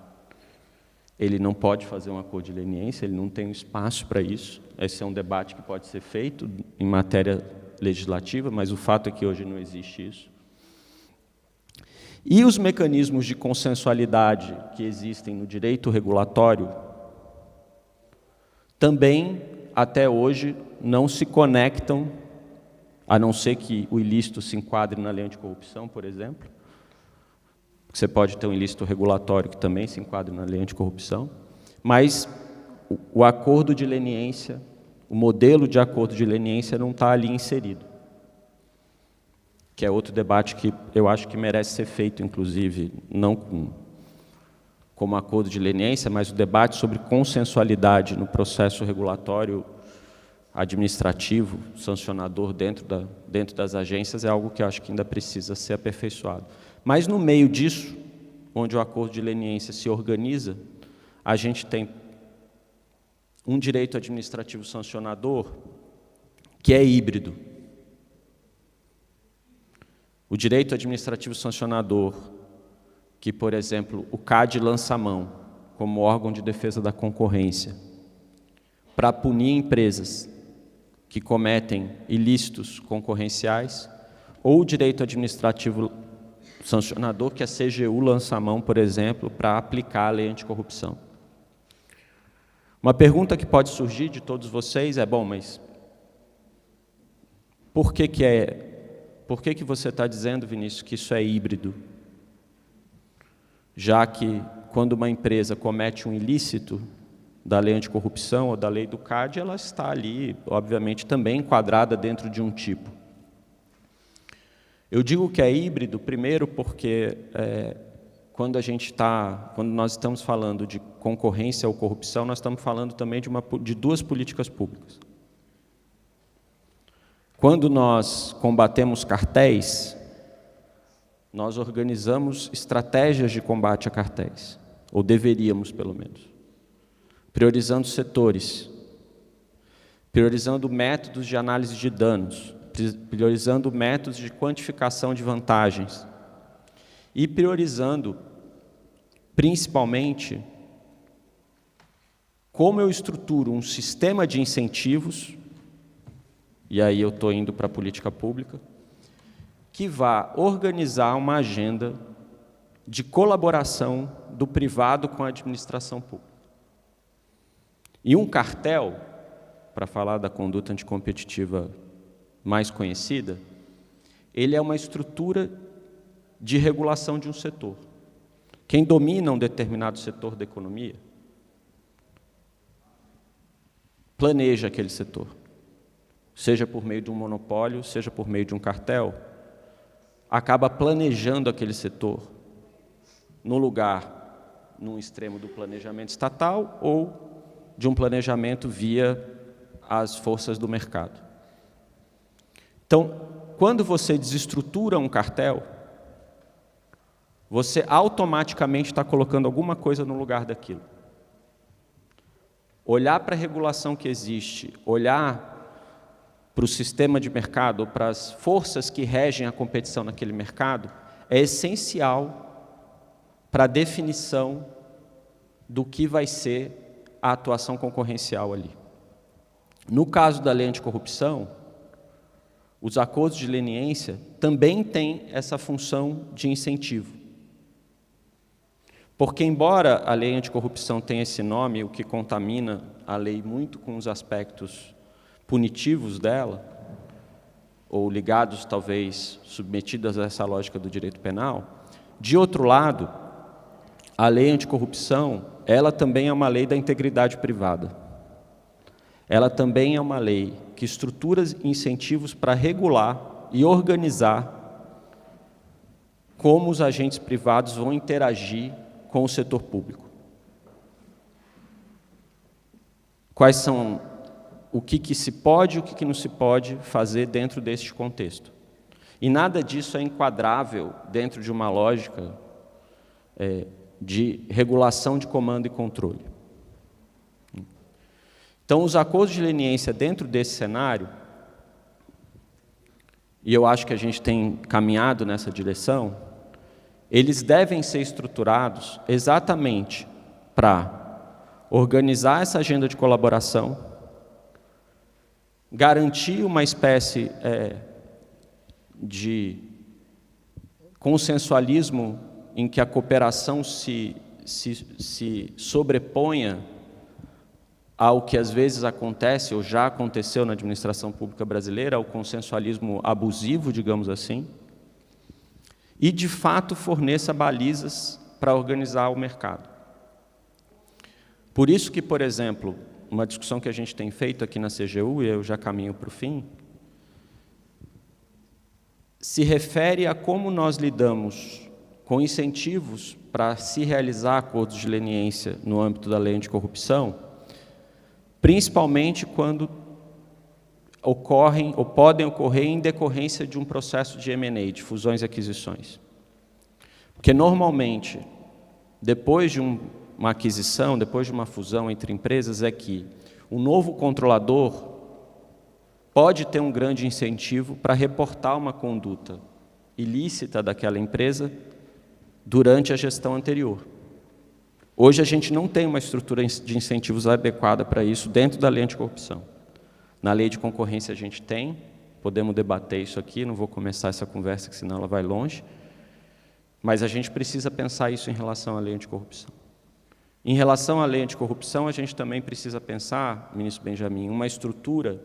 ele não pode fazer um acordo de leniência, ele não tem espaço para isso. Esse é um debate que pode ser feito em matéria legislativa, mas o fato é que hoje não existe isso. E os mecanismos de consensualidade que existem no direito regulatório também, até hoje, não se conectam, a não ser que o ilícito se enquadre na lei anticorrupção, por exemplo. Você pode ter um ilícito regulatório que também se enquadre na lei anticorrupção, mas o acordo de leniência, o modelo de acordo de leniência não está ali inserido, que é outro debate que eu acho que merece ser feito, inclusive, não como acordo de leniência, mas o debate sobre consensualidade no processo regulatório administrativo, sancionador dentro das agências, é algo que eu acho que ainda precisa ser aperfeiçoado. Mas no meio disso, onde o acordo de leniência se organiza, a gente tem um direito administrativo sancionador que é híbrido. O direito administrativo sancionador, que, por exemplo, o CAD lança a mão como órgão de defesa da concorrência, para punir empresas que cometem ilícitos concorrenciais, ou o direito administrativo sancionador, que a CGU lança a mão, por exemplo, para aplicar a lei anticorrupção. Uma pergunta que pode surgir de todos vocês é, bom, mas por que você está dizendo, Vinícius, que isso é híbrido? Já que, quando uma empresa comete um ilícito da lei anticorrupção ou da lei do CAD, ela está ali, obviamente, também enquadrada dentro de um tipo. Eu digo que é híbrido, primeiro, porque quando nós estamos falando de concorrência ou corrupção, nós estamos falando também de duas políticas públicas. Quando nós combatemos cartéis, nós organizamos estratégias de combate a cartéis, ou deveríamos, pelo menos, priorizando setores, priorizando métodos de análise de danos, priorizando métodos de quantificação de vantagens e priorizando, principalmente, como eu estruturo um sistema de incentivos, e aí eu estou indo para a política pública, que vá organizar uma agenda de colaboração do privado com a administração pública. E um cartel, para falar da conduta anticompetitiva mais conhecida, ele é uma estrutura de regulação de um setor. Quem domina um determinado setor da economia planeja aquele setor, seja por meio de um monopólio, seja por meio de um cartel, acaba planejando aquele setor num extremo do planejamento estatal ou de um planejamento via as forças do mercado. Então, quando você desestrutura um cartel, você automaticamente está colocando alguma coisa no lugar daquilo. Olhar para a regulação que existe, olhar para o sistema de mercado, para as forças que regem a competição naquele mercado, é essencial para a definição do que vai ser a atuação concorrencial ali. No caso da lei anticorrupção, os acordos de leniência também têm essa função de incentivo. Porque, embora a lei anticorrupção tenha esse nome, o que contamina a lei muito com os aspectos punitivos dela, ou ligados, talvez, submetidos a essa lógica do direito penal. De outro lado, a lei anticorrupção, ela também é uma lei da integridade privada. Ela também é uma lei que estrutura incentivos para regular e organizar como os agentes privados vão interagir com o setor público. Quais são o que se pode e o que não se pode fazer dentro deste contexto. E nada disso é enquadrável dentro de uma lógica de regulação de comando e controle. Então, os acordos de leniência dentro desse cenário, e eu acho que a gente tem caminhado nessa direção, eles devem ser estruturados exatamente para organizar essa agenda de colaboração, garantir uma espécie de consensualismo em que a cooperação se sobreponha ao que às vezes acontece, ou já aconteceu na administração pública brasileira, o consensualismo abusivo, digamos assim, e, de fato, forneça balizas para organizar o mercado. Por isso que, por exemplo, uma discussão que a gente tem feito aqui na CGU, e eu já caminho para o fim, se refere a como nós lidamos com incentivos para se realizar acordos de leniência no âmbito da lei anticorrupção, principalmente quando ocorrem ou podem ocorrer em decorrência de um processo de M&A, de fusões e aquisições. Porque, normalmente, depois de uma aquisição, depois de uma fusão entre empresas, é que o novo controlador pode ter um grande incentivo para reportar uma conduta ilícita daquela empresa durante a gestão anterior. Hoje a gente não tem uma estrutura de incentivos adequada para isso dentro da lei anticorrupção. Na lei de concorrência a gente tem, podemos debater isso aqui, não vou começar essa conversa, que senão ela vai longe, mas a gente precisa pensar isso em relação à lei anticorrupção. Em relação à lei anticorrupção, a gente também precisa pensar, ministro Benjamin, uma estrutura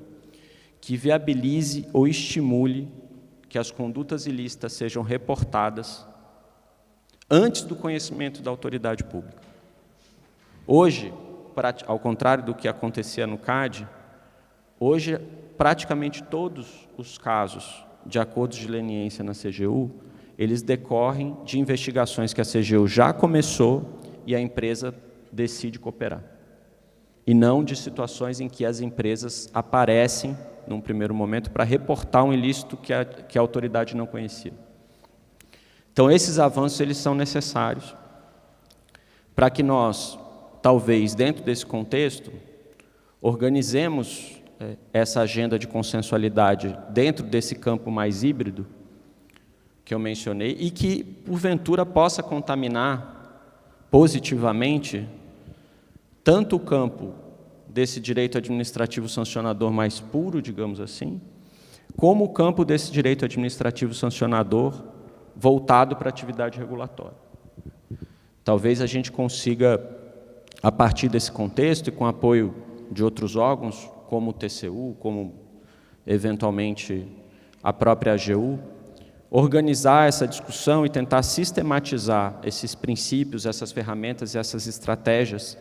que viabilize ou estimule que as condutas ilícitas sejam reportadas antes do conhecimento da autoridade pública. Hoje, ao contrário do que acontecia no CAD, hoje praticamente todos os casos de acordos de leniência na CGU, eles decorrem de investigações que a CGU já começou e a empresa decide cooperar. E não de situações em que as empresas aparecem, num primeiro momento, para reportar um ilícito que a autoridade não conhecia. Então, esses avanços eles são necessários para que nós, talvez, dentro desse contexto, organizemos essa agenda de consensualidade dentro desse campo mais híbrido que eu mencionei e que, porventura, possa contaminar positivamente tanto o campo desse direito administrativo sancionador mais puro, digamos assim, como o campo desse direito administrativo sancionador voltado para a atividade regulatória. Talvez a gente consiga, a partir desse contexto e com apoio de outros órgãos, como o TCU, como, eventualmente, a própria AGU, organizar essa discussão e tentar sistematizar esses princípios, essas ferramentas e essas estratégias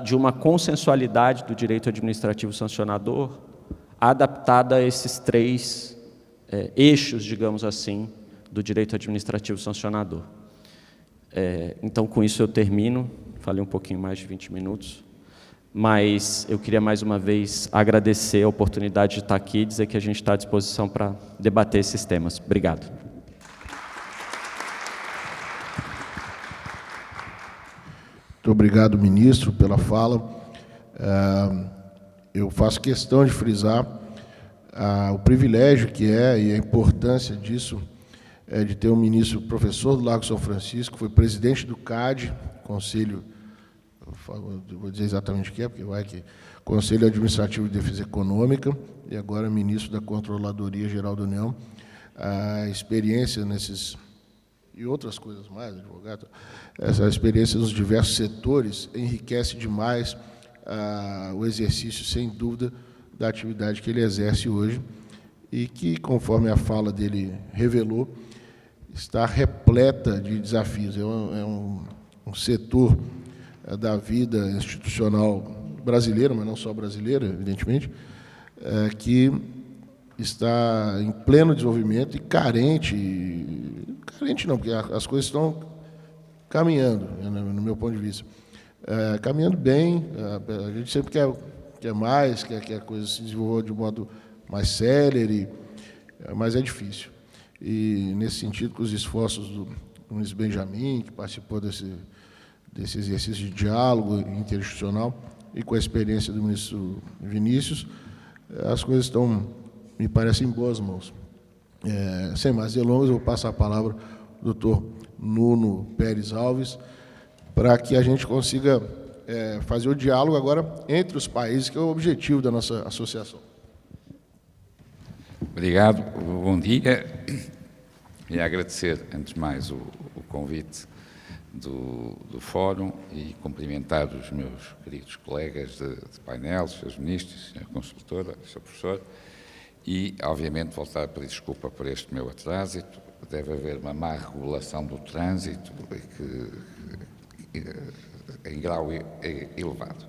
de uma consensualidade do direito administrativo sancionador adaptada a esses três eixos, digamos assim, do direito administrativo sancionador. Então, com isso eu termino, falei um pouquinho mais de 20 minutos, mas eu queria mais uma vez agradecer a oportunidade de estar aqui e dizer que a gente está à disposição para debater esses temas. Obrigado. Muito obrigado, ministro, pela fala. Eu faço questão de frisar o privilégio que é e a importância disso, de ter um ministro professor do Largo São Francisco, foi presidente do CAD, Conselho, vou dizer exatamente o que é, porque vai que Conselho Administrativo de Defesa Econômica, e agora ministro da Controladoria Geral da União. A experiência nesses e outras coisas mais, advogado, essa experiência nos diversos setores enriquece demais o exercício, sem dúvida, da atividade que ele exerce hoje. e que, conforme a fala dele revelou, está repleta de desafios. É um setor da vida institucional brasileira, mas não só brasileira, evidentemente, que está em pleno desenvolvimento e carente não, porque as coisas estão caminhando, no meu ponto de vista. Caminhando bem, a gente sempre quer mais, quer que a coisa se desenvolva de modo mais célere, mas é difícil. E, nesse sentido, com os esforços do ministro Benjamin, que participou desse exercício de diálogo interinstitucional, e com a experiência do ministro Vinícius, as coisas estão, me parecem, em boas mãos. Sem mais delongas, eu vou passar a palavra ao doutor Nuno Pérez Alves, para que a gente consiga fazer o diálogo agora entre os países, que é o objetivo da nossa associação. Obrigado, bom dia. E agradecer, antes de mais, o convite do Fórum e cumprimentar os meus queridos colegas de painel, Srs. Ministros, Sra. Consultora, Sr. Professor, e, obviamente, voltar a pedir desculpa por este meu atraso. Deve haver uma má regulação do trânsito em grau elevado.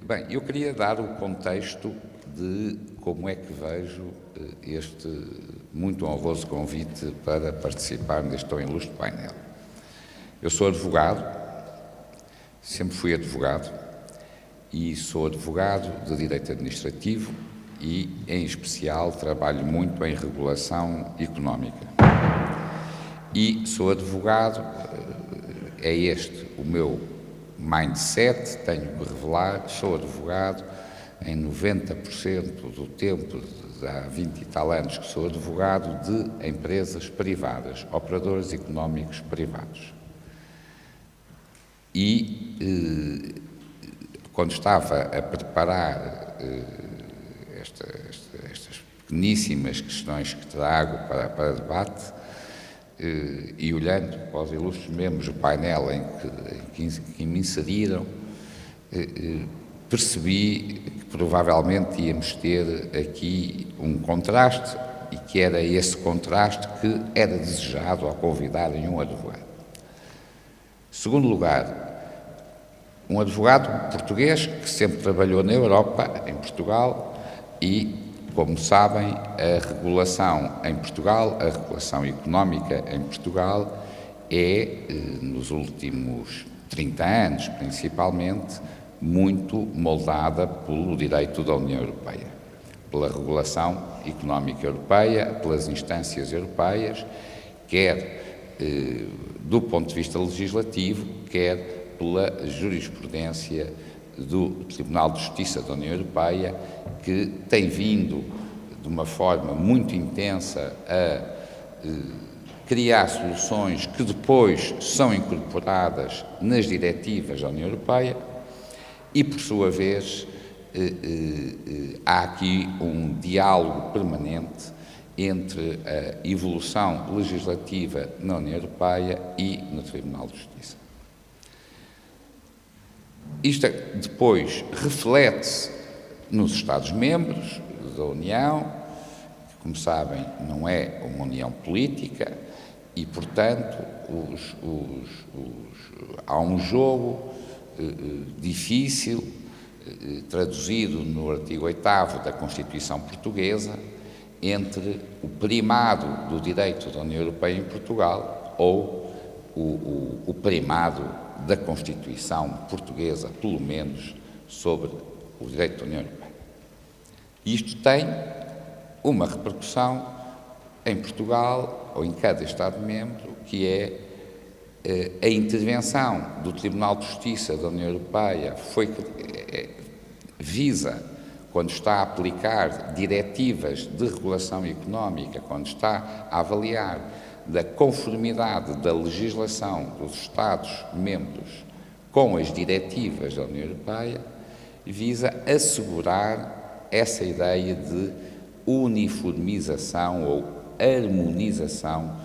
Bem, eu queria dar o contexto de como é que vejo este muito honroso convite para participar neste tão ilustre painel. Eu sou advogado, sempre fui advogado, e sou advogado de Direito Administrativo e, em especial, trabalho muito em regulação económica. E sou advogado, é este o meu mindset, tenho que revelar, sou advogado em 90% do tempo, há 20 e tal anos que sou advogado de empresas privadas, operadores económicos privados. E quando estava a preparar estas pequeníssimas questões que trago para debate, e olhando para os ilustres membros do painel em que me inseriram, percebi que provavelmente íamos ter aqui um contraste, e que era esse contraste que era desejado ao convidarem um advogado. Segundo lugar, um advogado português que sempre trabalhou na Europa, em Portugal, e, como sabem, a regulação em Portugal, a regulação económica em Portugal é, nos últimos 30 anos principalmente, muito moldada pelo direito da União Europeia, pela regulação económica europeia, pelas instâncias europeias, quer do ponto de vista legislativo, quer pela jurisprudência do Tribunal de Justiça da União Europeia, que tem vindo de uma forma muito intensa a criar soluções que depois são incorporadas nas diretivas da União Europeia e, por sua vez, há aqui um diálogo permanente entre a evolução legislativa na União Europeia e no Tribunal de Justiça. Isto depois reflete-se nos Estados-membros da União, que, como sabem, não é uma união política e, portanto, há um jogo difícil, traduzido no artigo 8º da Constituição Portuguesa, entre o primado do direito da União Europeia em Portugal ou o primado da Constituição Portuguesa, pelo menos, sobre o direito da União Europeia. Isto tem uma repercussão em Portugal, ou em cada Estado-membro, que é a intervenção do Tribunal de Justiça da União Europeia visa, quando está a aplicar diretivas de regulação económica, quando está a avaliar da conformidade da legislação dos Estados-membros com as diretivas da União Europeia, visa assegurar essa ideia de uniformização ou harmonização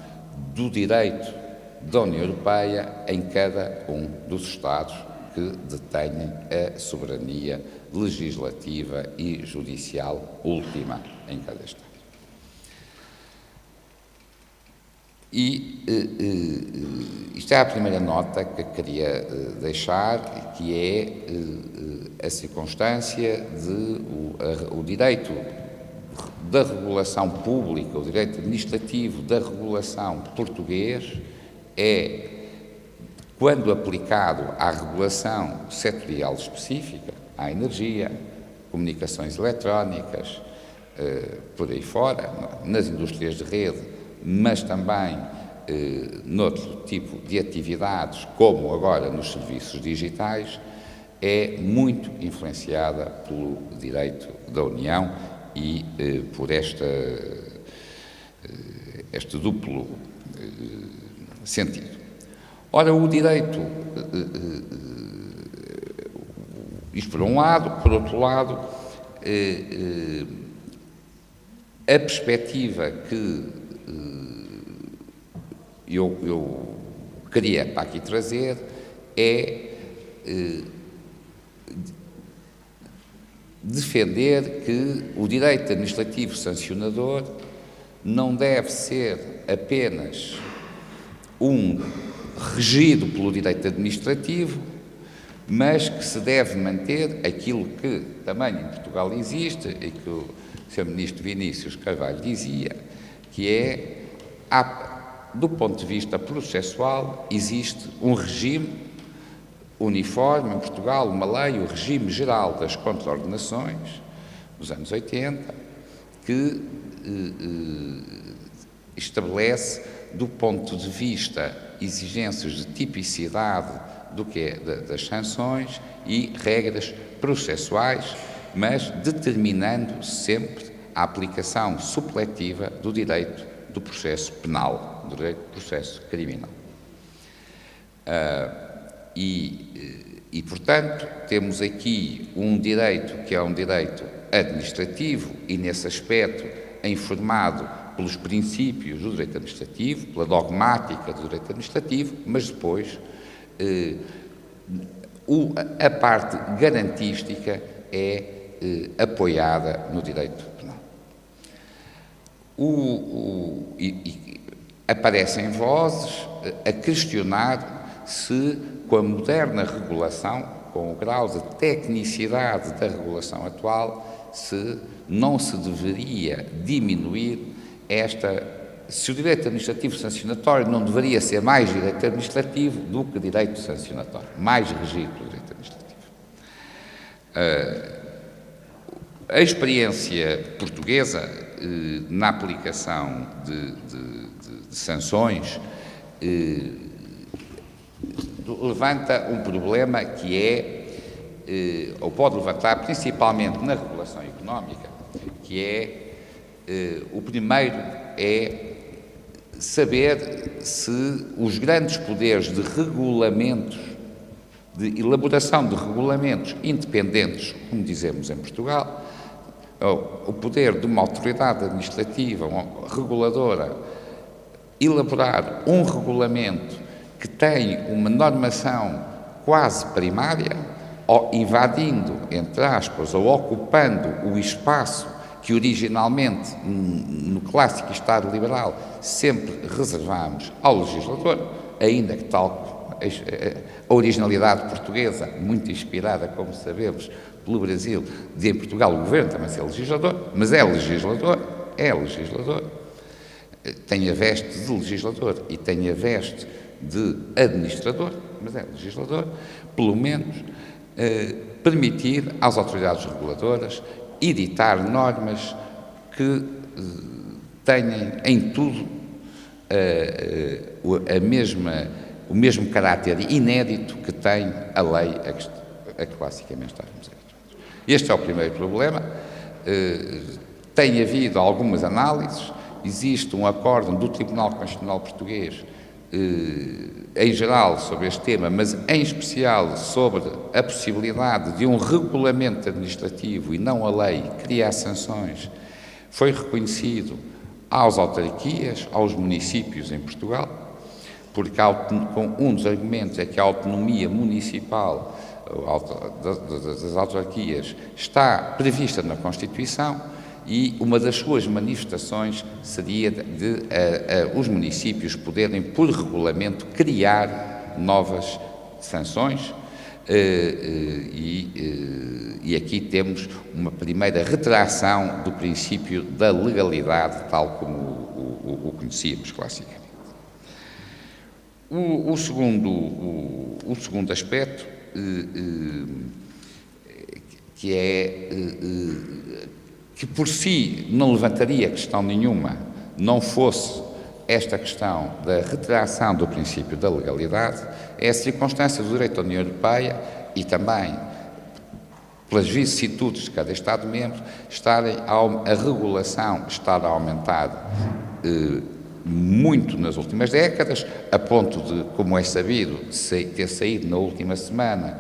do direito da União Europeia em cada um dos Estados que detêm a soberania legislativa e judicial última em cada Estado. E isto é a primeira nota que queria deixar, que é a circunstância de o direito da regulação pública, o direito administrativo da regulação português é, quando aplicado à regulação setorial específica, à energia, comunicações eletrónicas, por aí fora, nas indústrias de rede, mas também noutro tipo de atividades, como agora nos serviços digitais, é muito influenciada pelo direito da União e por este duplo sentido. Ora, o direito, isto por um lado, por outro lado, a perspectiva que eu queria para aqui trazer é defender que o direito administrativo sancionador não deve ser apenas regido pelo direito administrativo, mas que se deve manter aquilo que também em Portugal existe e que o Sr. Ministro Vinícius Carvalho dizia, que é, do ponto de vista processual, existe um regime uniforme em Portugal, uma lei, o regime geral das contraordenações, dos anos 80, que estabelece, do ponto de vista exigências de tipicidade do que é das sanções e regras processuais, mas determinando sempre a aplicação supletiva do direito do processo penal, do direito do processo criminal. E, portanto, temos aqui um direito que é um direito administrativo e, nesse aspecto, é informado pelos princípios do direito administrativo, pela dogmática do direito administrativo, mas depois a parte garantística é apoiada no direito penal. Aparecem vozes a questionar se, com a moderna regulação, com o grau de tecnicidade da regulação atual, se não se deveria diminuir se o direito administrativo sancionatório não deveria ser mais direito administrativo do que direito sancionatório, mais regido pelo direito administrativo. A experiência portuguesa na aplicação de sanções levanta um problema que é, ou pode levantar principalmente na regulação económica, que é, o primeiro é saber se os grandes poderes de regulamentos, de elaboração de regulamentos independentes, como dizemos em Portugal, o poder de uma autoridade administrativa, uma reguladora, elaborar um regulamento que tem uma normação quase primária, ou invadindo, entre aspas, ou ocupando o espaço que originalmente, no clássico Estado liberal, sempre reservámos ao legislador, ainda que tal a originalidade portuguesa, muito inspirada, como sabemos, pelo Brasil, de em Portugal o governo também ser legislador, mas é legislador, tem a veste de legislador e tem a veste de administrador, mas é legislador, pelo menos permitir às autoridades reguladoras editar normas que tenham em tudo o mesmo caráter inédito que tem a lei a que basicamente estamos habituados. Este é o primeiro problema. Tem havido algumas análises, existe um acórdão do Tribunal Constitucional Português em geral sobre este tema, mas em especial sobre a possibilidade de um regulamento administrativo e não a lei criar sanções, foi reconhecido às autarquias, aos municípios em Portugal, porque um dos argumentos é que a autonomia municipal das autarquias está prevista na Constituição e uma das suas manifestações seria de os municípios poderem, por regulamento, criar novas sanções, e aqui temos uma primeira retração do princípio da legalidade, tal como o conhecíamos classicamente. O segundo aspecto, que é que por si não levantaria questão nenhuma, não fosse esta questão da retração do princípio da legalidade, é a circunstância do direito da União Europeia e também pelas vicissitudes de cada Estado-membro, a regulação estar a aumentar muito nas últimas décadas, a ponto de, como é sabido, ter saído na última semana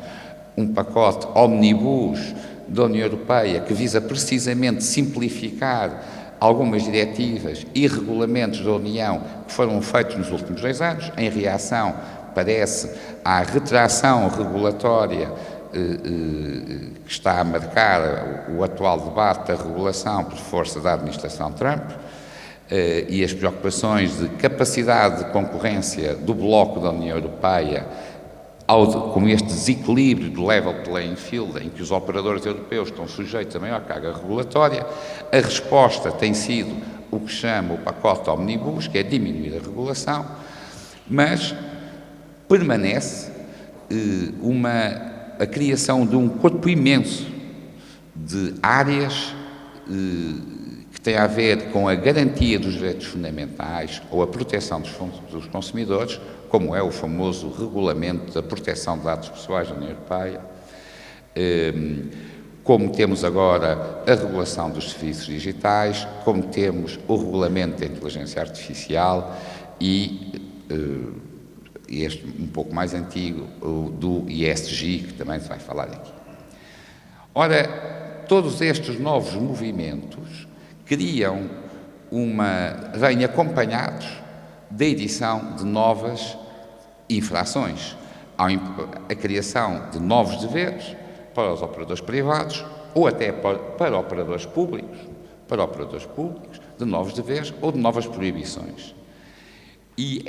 um pacote omnibus da União Europeia que visa precisamente simplificar algumas diretivas e regulamentos da União que foram feitos nos últimos 2 anos, em reação, parece, à retração regulatória que está a marcar o atual debate da regulação por força da administração Trump, e as preocupações de capacidade de concorrência do bloco da União Europeia com este desequilíbrio do level playing field, em que os operadores europeus estão sujeitos a maior carga regulatória. A resposta tem sido o que chama o pacote omnibus, que é diminuir a regulação, mas permanece a criação de um corpo imenso de áreas que tem a ver com a garantia dos direitos fundamentais ou a proteção dos consumidores, como é o famoso Regulamento da Proteção de Dados Pessoais da União Europeia, como temos agora a regulação dos serviços digitais, como temos o Regulamento da Inteligência Artificial e este um pouco mais antigo, o do ESG, que também se vai falar aqui. Ora, todos estes novos movimentos vêm acompanhados da edição de novas infrações, a criação de novos deveres para os operadores privados ou até para operadores públicos, de novos deveres ou de novas proibições. E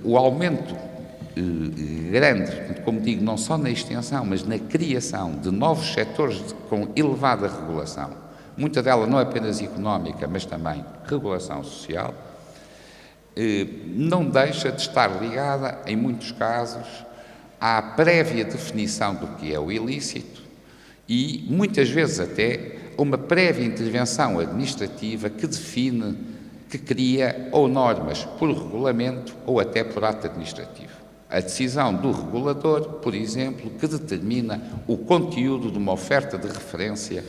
o aumento grande, como digo, não só na extensão, mas na criação de novos setores com elevada regulação, muita dela não apenas económica, mas também regulação social, não deixa de estar ligada, em muitos casos, à prévia definição do que é o ilícito e, muitas vezes até, uma prévia intervenção administrativa que define, que cria ou normas por regulamento ou até por ato administrativo. A decisão do regulador, por exemplo, que determina o conteúdo de uma oferta de referência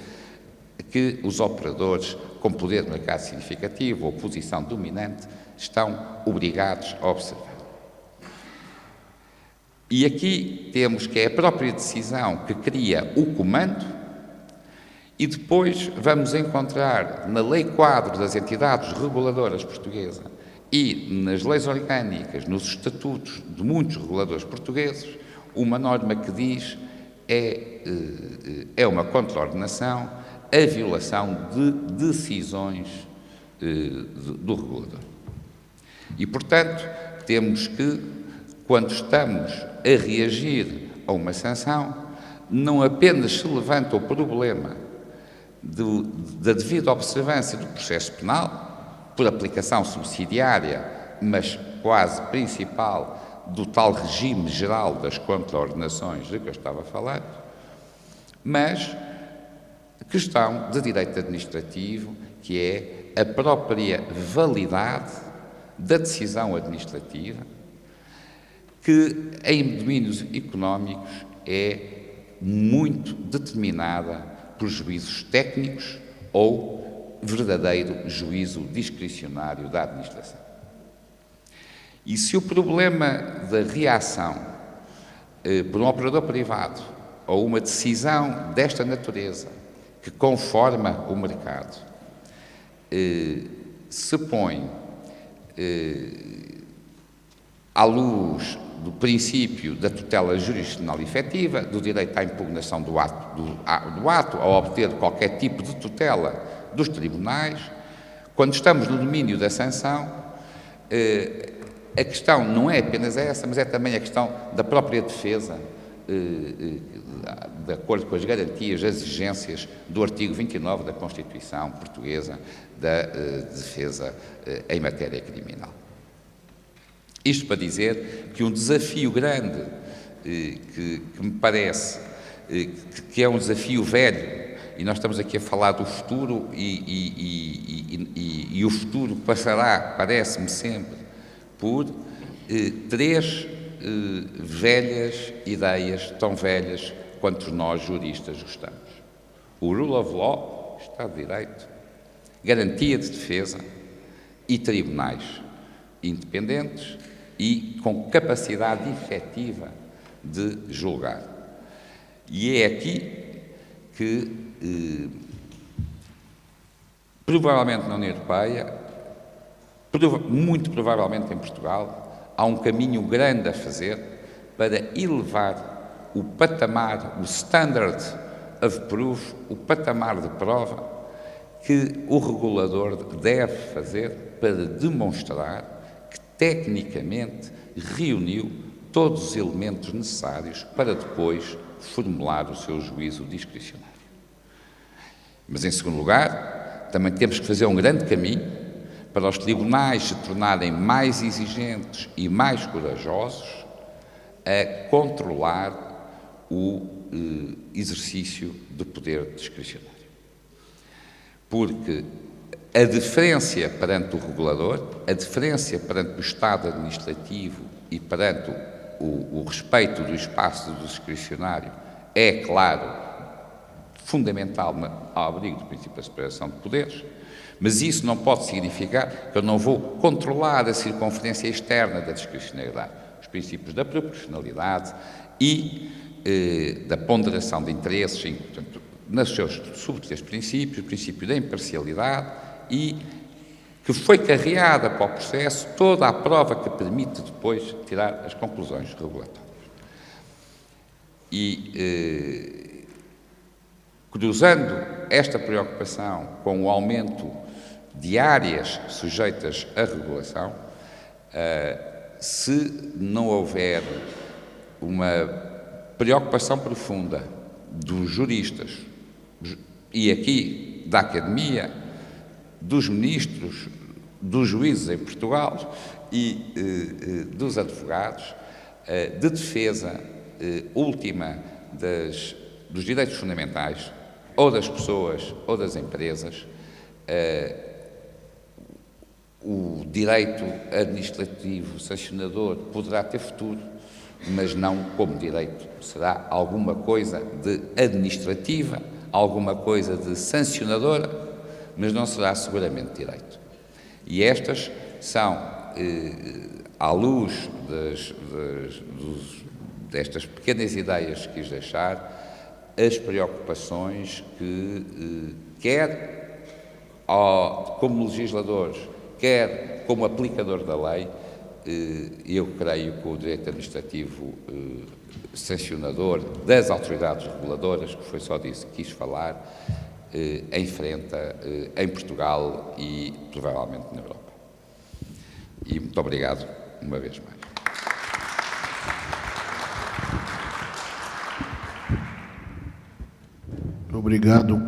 que os operadores com poder de mercado significativo ou posição dominante estão obrigados a observar. E aqui temos que é a própria decisão que cria o comando e depois vamos encontrar na Lei Quadro das Entidades Reguladoras Portuguesa e nas leis orgânicas, nos estatutos de muitos reguladores portugueses, uma norma que diz é uma contraordenação a violação de decisões do regulador. E, portanto, temos que, quando estamos a reagir a uma sanção, não apenas se levanta o problema da devida observância do processo penal, por aplicação subsidiária, mas quase principal, do tal regime geral das contraordenações de que eu estava a falar, mas questão de direito administrativo, que é a própria validade da decisão administrativa, que em domínios económicos é muito determinada por juízos técnicos ou verdadeiro juízo discricionário da administração. E se o problema da reação por um operador privado ou uma decisão desta natureza que conforma o mercado se põe à luz do princípio da tutela jurisdicional efetiva, do direito à impugnação do ato, a obter qualquer tipo de tutela dos tribunais. Quando estamos no domínio da sanção, a questão não é apenas essa, mas é também a questão da própria defesa, de acordo com as garantias, as exigências do artigo 29 da Constituição Portuguesa da defesa em matéria criminal. Isto para dizer que um desafio grande, que me parece que é um desafio velho, e nós estamos aqui a falar do futuro, e o futuro passará, parece-me sempre, por três velhas ideias, tão velhas quanto nós juristas gostamos. O rule of law, Estado de Direito, garantia de defesa e tribunais independentes e com capacidade efetiva de julgar. E é aqui que, provavelmente na União Europeia, muito provavelmente em Portugal, há um caminho grande a fazer para elevar o patamar, o standard of proof, o patamar de prova que o regulador deve fazer para demonstrar que tecnicamente reuniu todos os elementos necessários para depois formular o seu juízo discricionário. Mas, em segundo lugar, também temos que fazer um grande caminho para os tribunais se tornarem mais exigentes e mais corajosos a controlar o exercício do poder discricionário. Porque a deferência perante o regulador, a deferência perante o Estado administrativo e perante o respeito do espaço do discricionário é, claro, fundamental ao abrigo do princípio da separação de poderes, mas isso não pode significar que eu não vou controlar a circunferência externa da discricionariedade, os princípios da proporcionalidade e da ponderação de interesses, portanto, nos seus subtrês princípios, o princípio da imparcialidade e que foi carreada para o processo toda a prova que permite depois tirar as conclusões regulatórias. E, cruzando esta preocupação com o aumento de áreas sujeitas à regulação, se não houver uma preocupação profunda dos juristas e aqui da academia, dos ministros, dos juízes em Portugal e dos advogados, de defesa última dos direitos fundamentais, ou das pessoas ou das empresas, o direito administrativo sancionador poderá ter futuro, mas não como direito. Será alguma coisa de administrativa, alguma coisa de sancionadora, mas não será seguramente direito. E estas são, à luz destas pequenas ideias que quis deixar, as preocupações que, quer como legisladores, quer como aplicador da lei, eu creio que o direito administrativo sancionador das autoridades reguladoras, que foi só disso que quis falar, enfrenta em Portugal e provavelmente na Europa. E muito obrigado uma vez mais. Obrigado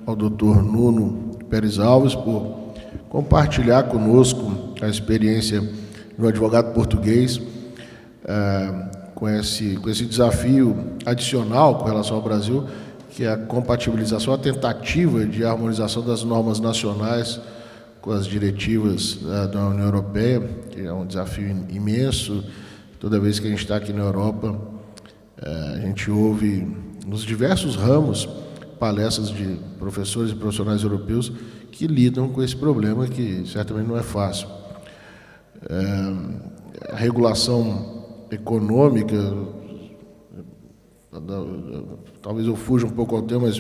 ao Dr. Nuno Pérez Alves por compartilhar conosco a experiência do advogado português com esse desafio adicional com relação ao Brasil, que é a compatibilização, a tentativa de harmonização das normas nacionais com as diretivas da União Europeia, que é um desafio imenso. Toda vez que a gente está aqui na Europa, a gente ouve nos diversos ramos palestras de professores e profissionais europeus que lidam com esse problema, que certamente não é fácil. A regulação econômica, talvez eu fuja um pouco ao tema, mas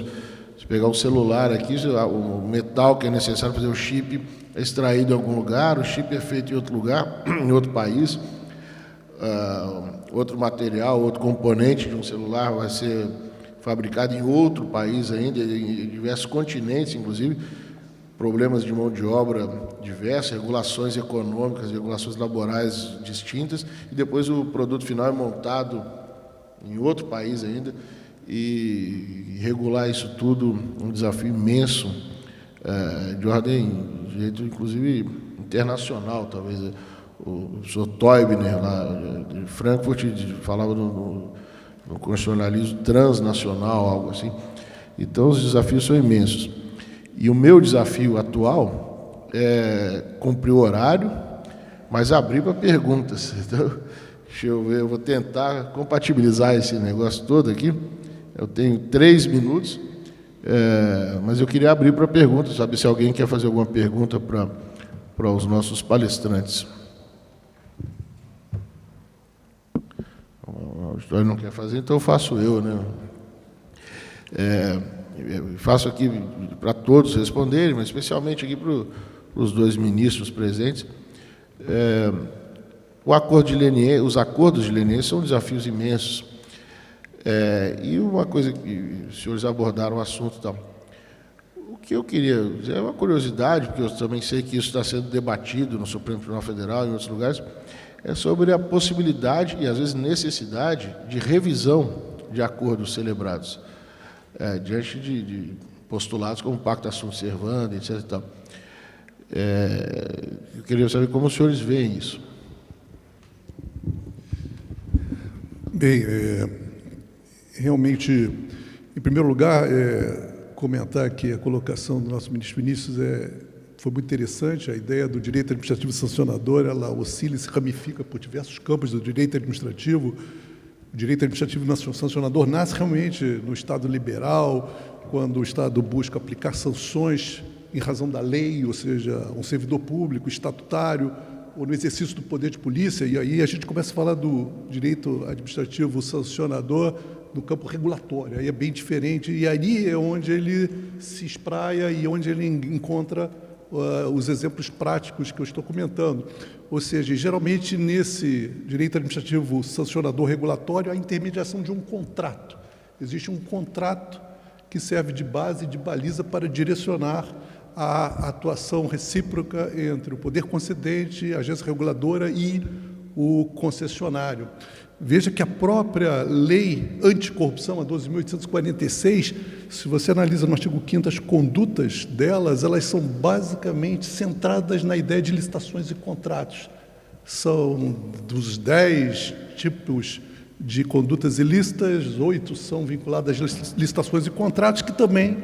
se pegar o celular aqui, o metal que é necessário fazer o chip é extraído em algum lugar, o chip é feito em outro lugar, em outro país. outro material, outro componente de um celular vai ser fabricado em outro país ainda, em diversos continentes, inclusive, problemas de mão de obra diversas, regulações econômicas, regulações laborais distintas, e depois o produto final é montado em outro país ainda, e regular isso tudo um desafio imenso, de ordem, de jeito, inclusive, internacional, talvez. O senhor Teubner, lá de Frankfurt, falava no constitucionalismo transnacional, algo assim. Então, os desafios são imensos. E o meu desafio atual é cumprir o horário, mas abrir para perguntas. Então, deixa eu ver, eu vou tentar compatibilizar esse negócio todo aqui. Eu tenho 3 minutos, mas eu queria abrir para perguntas, saber se alguém quer fazer alguma pergunta para os nossos palestrantes. O auditório não quer fazer, então eu faço eu, né? Faço aqui para todos responderem, mas especialmente aqui para os 2 ministros presentes. Os acordos de leniência são desafios imensos. E uma coisa que os senhores abordaram o assunto e tal. O que eu queria dizer é uma curiosidade, porque eu também sei que isso está sendo debatido no Supremo Tribunal Federal e em outros lugares, é sobre a possibilidade e, às vezes, necessidade de revisão de acordos celebrados, diante de postulados como o Pacta Sunt Servanda, etc. E tal. Eu queria saber como os senhores veem isso. Bem, realmente, em primeiro lugar, comentar que a colocação do nosso ministro Vinícius foi muito interessante. A ideia do direito administrativo sancionador, ela oscila e se ramifica por diversos campos do direito administrativo. O direito administrativo sancionador nasce realmente no Estado liberal, quando o Estado busca aplicar sanções em razão da lei, ou seja, um servidor público, estatutário, ou no exercício do poder de polícia, e aí a gente começa a falar do direito administrativo sancionador no campo regulatório. Aí é bem diferente, e ali é onde ele se espraia e onde ele encontra os exemplos práticos que eu estou comentando. Ou seja, geralmente nesse direito administrativo sancionador regulatório, a intermediação de um contrato. Existe um contrato que serve de base e de baliza para direcionar a atuação recíproca entre o poder concedente, a agência reguladora e o concessionário. Veja que a própria lei anticorrupção, a 12.846, se você analisa no artigo 5º as condutas delas, elas são basicamente centradas na ideia de licitações e contratos. São dos 10 tipos de condutas ilícitas, 8 são vinculadas às licitações e contratos, que também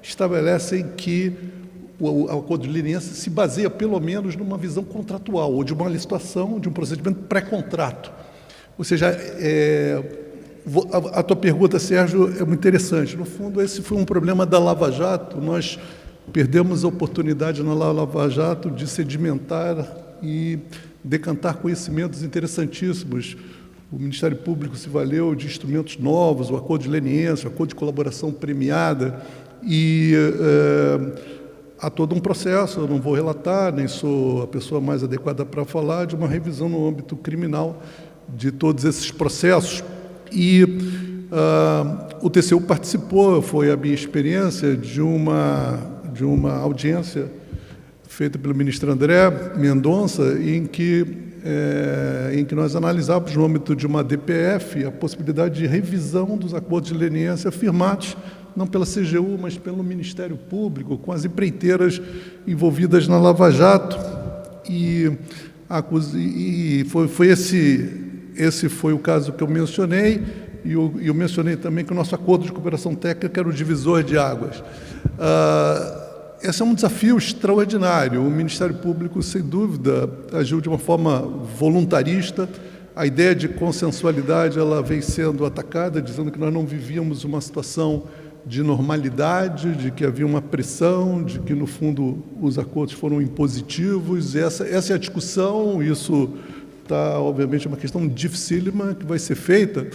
estabelecem que o acordo de leniência se baseia, pelo menos, numa visão contratual, ou de uma licitação, de um procedimento pré-contrato. Ou seja, a tua pergunta, Sérgio, é muito interessante. No fundo, esse foi um problema da Lava Jato. Nós perdemos a oportunidade na Lava Jato de sedimentar e decantar conhecimentos interessantíssimos. O Ministério Público se valeu de instrumentos novos, o acordo de leniência, o acordo de colaboração premiada, e há todo um processo, eu não vou relatar, nem sou a pessoa mais adequada para falar, de uma revisão no âmbito criminal de todos esses processos. E o TCU participou, foi a minha experiência, de uma audiência feita pelo ministro André Mendonça, em que nós analisávamos, no âmbito de uma DPF, a possibilidade de revisão dos acordos de leniência firmados, não pela CGU, mas pelo Ministério Público, com as empreiteiras envolvidas na Lava Jato. E esse foi o caso que eu mencionei, e eu mencionei também que o nosso acordo de cooperação técnica era o divisor de águas. Esse é um desafio extraordinário. O Ministério Público, sem dúvida, agiu de uma forma voluntarista. A ideia de consensualidade, ela vem sendo atacada, dizendo que nós não vivíamos uma situação de normalidade, de que havia uma pressão, de que, no fundo, os acordos foram impositivos. Essa é a discussão, isso está, obviamente, uma questão dificílima que vai ser feita,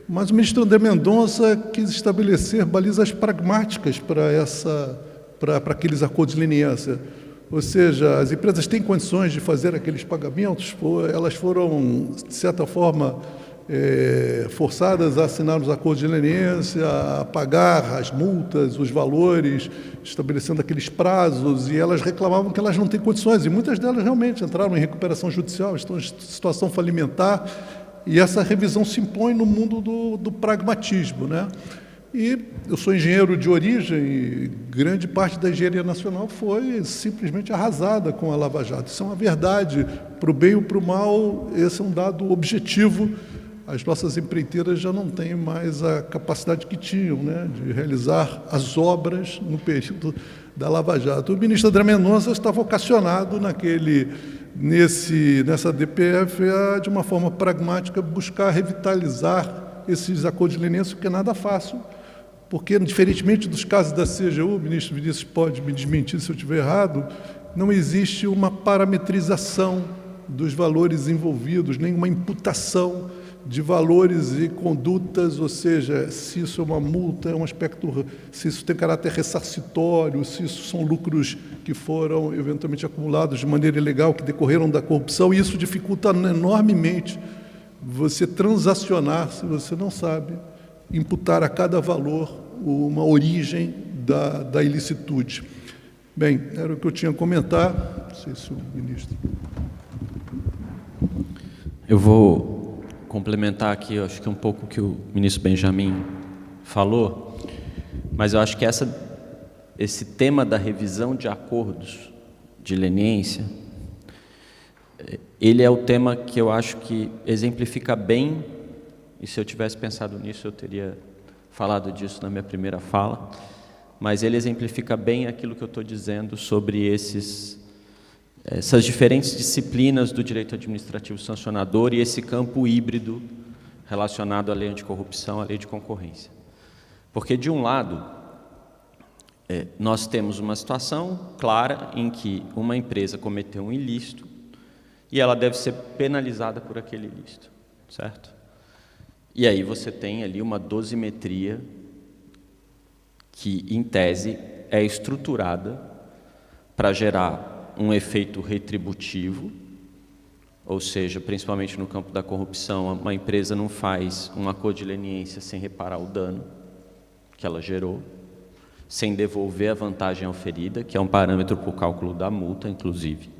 mas o ministro André Mendonça quis estabelecer balizas pragmáticas para aqueles acordos de leniência. Ou seja, as empresas têm condições de fazer aqueles pagamentos, elas foram, de certa forma, forçadas a assinar os acordos de leniência, a pagar as multas, os valores, estabelecendo aqueles prazos, e elas reclamavam que elas não têm condições, e muitas delas realmente entraram em recuperação judicial, estão em situação falimentar, e essa revisão se impõe no mundo do pragmatismo, né? E eu sou engenheiro de origem e grande parte da engenharia nacional foi simplesmente arrasada com a Lava Jato. Isso é uma verdade, para o bem ou para o mal, esse é um dado objetivo. As nossas empreiteiras já não têm mais a capacidade que tinham, né, de realizar as obras no período da Lava Jato. O ministro André Mendonça está vocacionado nessa DPF de uma forma pragmática, buscar revitalizar esses acordos de leniência, que é nada fácil, porque, diferentemente dos casos da CGU, o ministro Vinícius pode me desmentir se eu estiver errado, não existe uma parametrização dos valores envolvidos, nenhuma imputação de valores e condutas, ou seja, se isso é uma multa, é um aspecto, se isso tem caráter ressarcitório, se isso são lucros que foram eventualmente acumulados de maneira ilegal, que decorreram da corrupção, e isso dificulta enormemente você transacionar, se você não sabe imputar a cada valor uma origem da ilicitude. Bem, era o que eu tinha a comentar. Não sei se o ministro... Eu vou complementar aqui, acho que um pouco o que o ministro Benjamin falou, mas eu acho que esse tema da revisão de acordos de leniência, ele é o tema que eu acho que exemplifica bem, e se eu tivesse pensado nisso eu teria falado disso na minha primeira fala, mas ele exemplifica bem aquilo que eu estou dizendo sobre essas diferentes disciplinas do direito administrativo sancionador e esse campo híbrido relacionado à lei anticorrupção, à lei de concorrência. Porque, de um lado, nós temos uma situação clara em que uma empresa cometeu um ilícito e ela deve ser penalizada por aquele ilícito, certo? E aí você tem ali uma dosimetria que, em tese, é estruturada para gerar um efeito retributivo, ou seja, principalmente no campo da corrupção, uma empresa não faz um acordo de leniência sem reparar o dano que ela gerou, sem devolver a vantagem oferida, que é um parâmetro para o cálculo da multa, inclusive.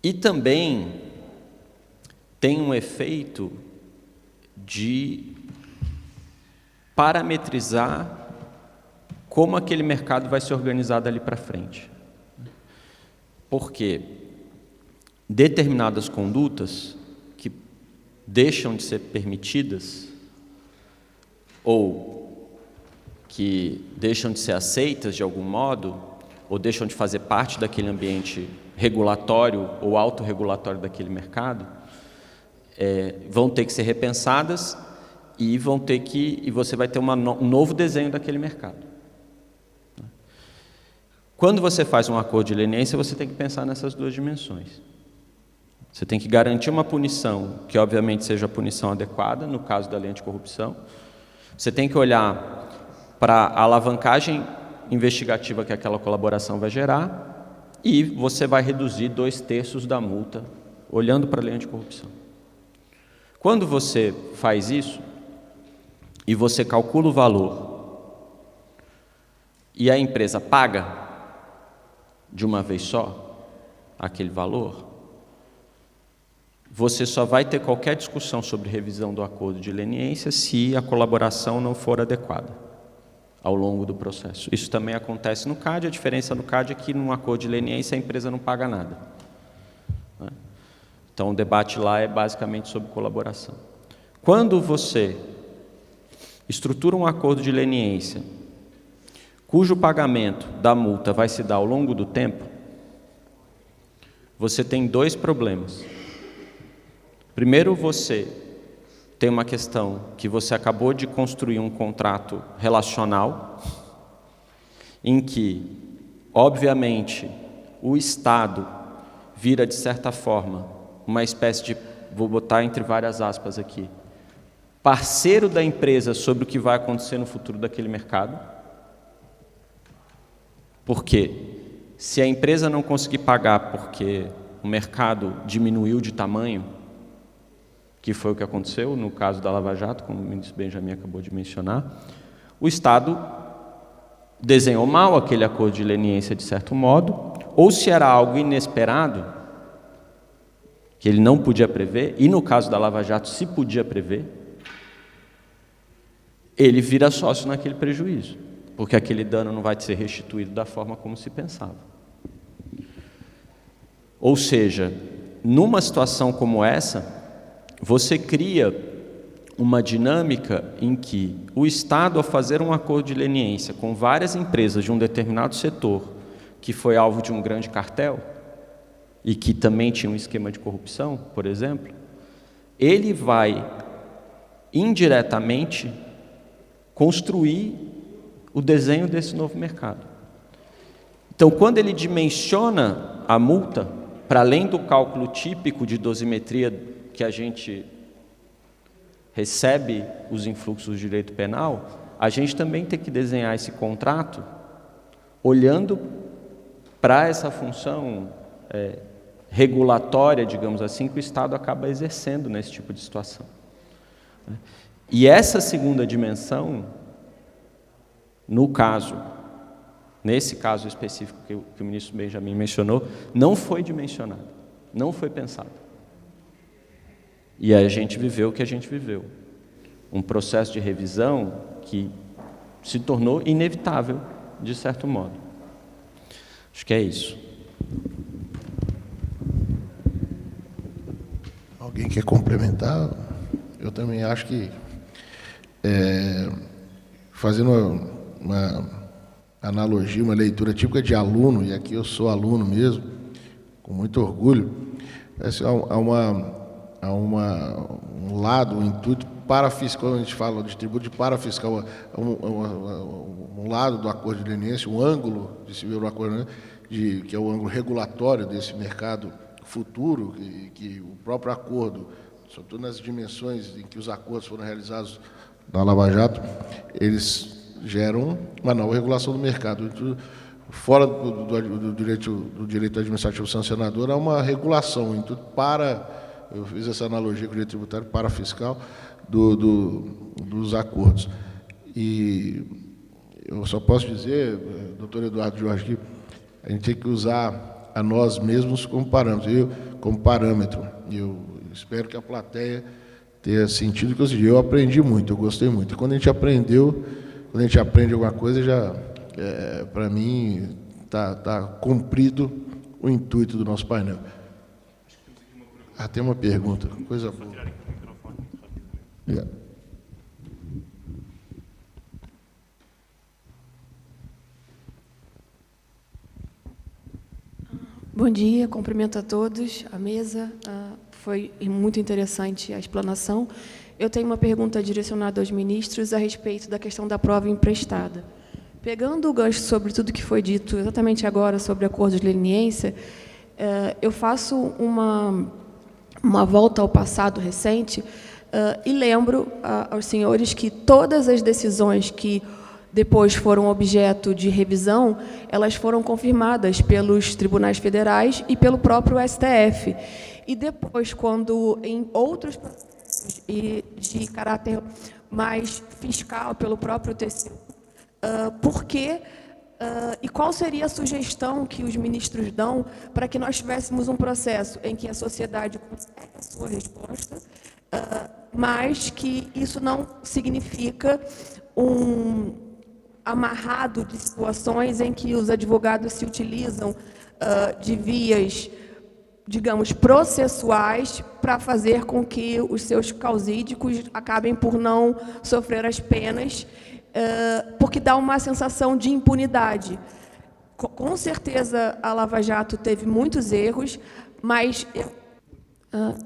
E também tem um efeito de parametrizar como aquele mercado vai se organizar dali para frente. Porque determinadas condutas que deixam de ser permitidas ou que deixam de ser aceitas de algum modo, ou deixam de fazer parte daquele ambiente regulatório ou autorregulatório daquele mercado, vão ter que ser repensadas e você vai ter um novo desenho daquele mercado. Quando você faz um acordo de leniência, você tem que pensar nessas duas dimensões. Você tem que garantir uma punição que, obviamente, seja a punição adequada, no caso da lei anticorrupção. Você tem que olhar para a alavancagem investigativa que aquela colaboração vai gerar e você vai reduzir 2/3 da multa, olhando para a lei anticorrupção. Quando você faz isso e você calcula o valor e a empresa paga de uma vez só aquele valor, você só vai ter qualquer discussão sobre revisão do acordo de leniência se a colaboração não for adequada ao longo do processo. Isso também acontece no CAD, a diferença no CAD é que num acordo de leniência a empresa não paga nada. Então, o debate lá é basicamente sobre colaboração. Quando você estrutura um acordo de leniência, cujo pagamento da multa vai se dar ao longo do tempo, você tem dois problemas. Primeiro, você tem uma questão que você acabou de construir um contrato relacional, em que, obviamente, o Estado vira, de certa forma, uma espécie de, vou botar entre várias aspas aqui, parceiro da empresa sobre o que vai acontecer no futuro daquele mercado. Porque se a empresa não conseguir pagar porque o mercado diminuiu de tamanho, que foi o que aconteceu no caso da Lava Jato, como o ministro Benjamin acabou de mencionar, o Estado desenhou mal aquele acordo de leniência de certo modo, ou se era algo inesperado, que ele não podia prever, e no caso da Lava Jato se podia prever, ele vira sócio naquele prejuízo, porque aquele dano não vai ser restituído da forma como se pensava. Ou seja, numa situação como essa, você cria uma dinâmica em que o Estado, ao fazer um acordo de leniência com várias empresas de um determinado setor, que foi alvo de um grande cartel, e que também tinha um esquema de corrupção, por exemplo, ele vai, indiretamente, construir o desenho desse novo mercado. Então, quando ele dimensiona a multa, para além do cálculo típico de dosimetria que a gente recebe os influxos do direito penal, a gente também tem que desenhar esse contrato olhando para essa função regulatória, digamos assim, que o Estado acaba exercendo nesse tipo de situação. E essa segunda dimensão, nesse caso específico que o ministro Benjamin mencionou, não foi dimensionada, não foi pensada. E a gente viveu o que a gente viveu. Um processo de revisão que se tornou inevitável, de certo modo. Acho que é isso. Alguém quer complementar? Eu também acho que, fazendo uma analogia, uma leitura típica de aluno, e aqui eu sou aluno mesmo, com muito orgulho, há um lado, um intuito parafiscal, a gente fala de tributo de parafiscal, um lado do acordo de leniência, um ângulo de se ver o acordo, né, que é o ângulo regulatório desse mercado futuro, que o próprio acordo, sobretudo nas dimensões em que os acordos foram realizados na Lava Jato, eles geram uma nova regulação do mercado. Fora do direito administrativo sancionador, há uma regulação, eu fiz essa analogia com o direito tributário parafiscal dos acordos. E eu só posso dizer, doutor Eduardo Jorge, que a gente tem que usar a nós mesmos como parâmetro. Eu espero que a plateia tenha sentido que eu aprendi muito, eu gostei muito. Quando a gente aprende alguma coisa, já, para mim, está cumprido o intuito do nosso painel. Tem uma pergunta, coisa boa. Obrigado. Bom dia, cumprimento a todos, a mesa. Foi muito interessante a explanação. Eu tenho uma pergunta direcionada aos ministros a respeito da questão da prova emprestada. Pegando o gancho sobre tudo que foi dito exatamente agora sobre acordos de leniência, eu faço uma volta ao passado recente e lembro aos senhores que todas as decisões que depois foram objeto de revisão, elas foram confirmadas pelos tribunais federais e pelo próprio STF. E depois, quando em outros processos de caráter mais fiscal pelo próprio TCU, por quê? E qual seria a sugestão que os ministros dão para que nós tivéssemos um processo em que a sociedade consegue a sua resposta, mas que isso não significa um amarrado de situações em que os advogados se utilizam de vias, digamos, processuais para fazer com que os seus causídicos acabem por não sofrer as penas, porque dá uma sensação de impunidade. Com certeza, a Lava Jato teve muitos erros, mas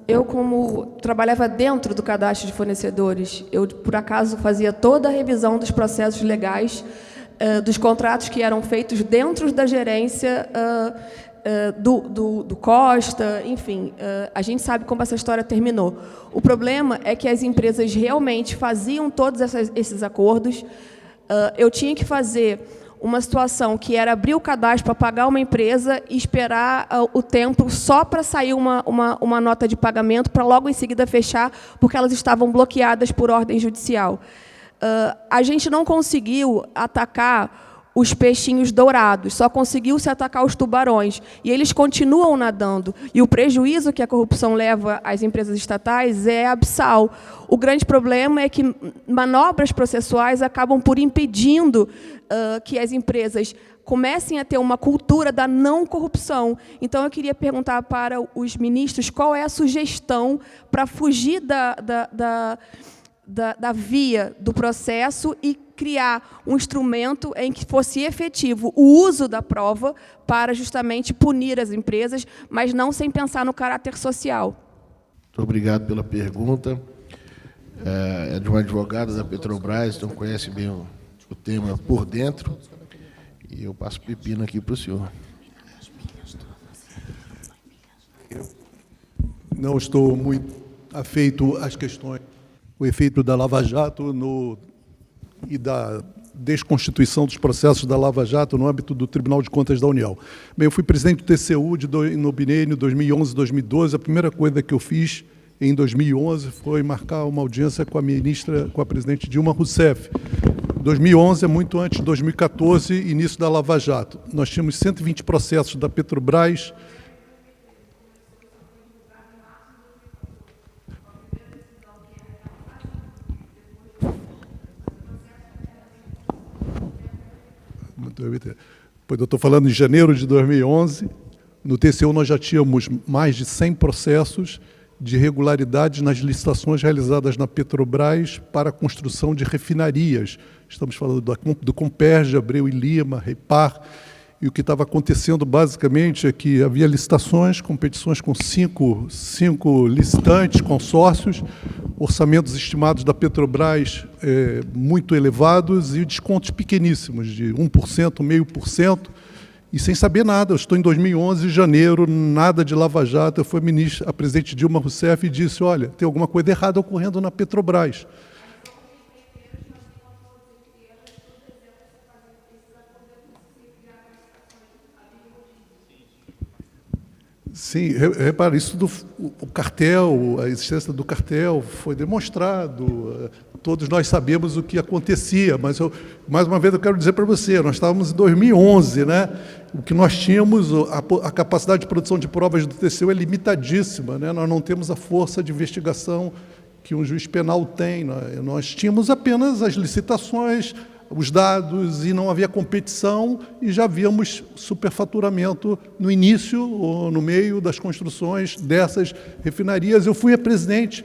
eu, como trabalhava dentro do cadastro de fornecedores, eu, por acaso, fazia toda a revisão dos processos legais, dos contratos que eram feitos dentro da gerência do Costa, enfim, a gente sabe como essa história terminou. O problema é que as empresas realmente faziam todos esses acordos. Eu tinha que fazer uma situação que era abrir o cadastro para pagar uma empresa e esperar o tempo só para sair uma nota de pagamento, para logo em seguida fechar, porque elas estavam bloqueadas por ordem judicial. A gente não conseguiu atacar os peixinhos dourados, só conseguiu se atacar os tubarões. E eles continuam nadando. E o prejuízo que a corrupção leva às empresas estatais é abissal. O grande problema é que manobras processuais acabam por impedindo que as empresas comecem a ter uma cultura da não corrupção. Então, eu queria perguntar para os ministros qual é a sugestão para fugir da via do processo e criar um instrumento em que fosse efetivo o uso da prova para justamente punir as empresas, mas não sem pensar no caráter social. Muito obrigado pela pergunta. É de um advogado da Petrobras, então conhece bem o tema por dentro. E eu passo pepino aqui para o senhor. Eu não estou muito afeito às questões, o efeito da Lava Jato e da desconstituição dos processos da Lava Jato no âmbito do Tribunal de Contas da União. Bem, eu fui presidente do TCU no biênio 2011-2012. A primeira coisa que eu fiz em 2011 foi marcar uma audiência com a presidente Dilma Rousseff. 2011 é muito antes de 2014, início da Lava Jato. Nós tínhamos 120 processos da Petrobras. Pois eu estou falando em janeiro de 2011. No TCU nós já tínhamos mais de 100 processos de irregularidades nas licitações realizadas na Petrobras para a construção de refinarias. Estamos falando do Comperj, Abreu e Lima, Repar. E o que estava acontecendo basicamente é que havia licitações, competições com cinco licitantes, consórcios, orçamentos estimados da Petrobras muito elevados e descontos pequeníssimos, de 1%, 0,5%, e sem saber nada. Eu estou em 2011, janeiro, nada de Lava Jato. Foi a presidente Dilma Rousseff e disse, olha, tem alguma coisa errada ocorrendo na Petrobras. Sim, repara, isso o cartel, a existência do cartel foi demonstrado, todos nós sabemos o que acontecia, mas mais uma vez eu quero dizer para você, nós estávamos em 2011, né? O que nós tínhamos, a capacidade de produção de provas do TCU é limitadíssima, né? Nós não temos a força de investigação que um juiz penal tem, nós tínhamos apenas as licitações, os dados, e não havia competição, e já víamos superfaturamento no início ou no meio das construções dessas refinarias. Eu fui a presidente,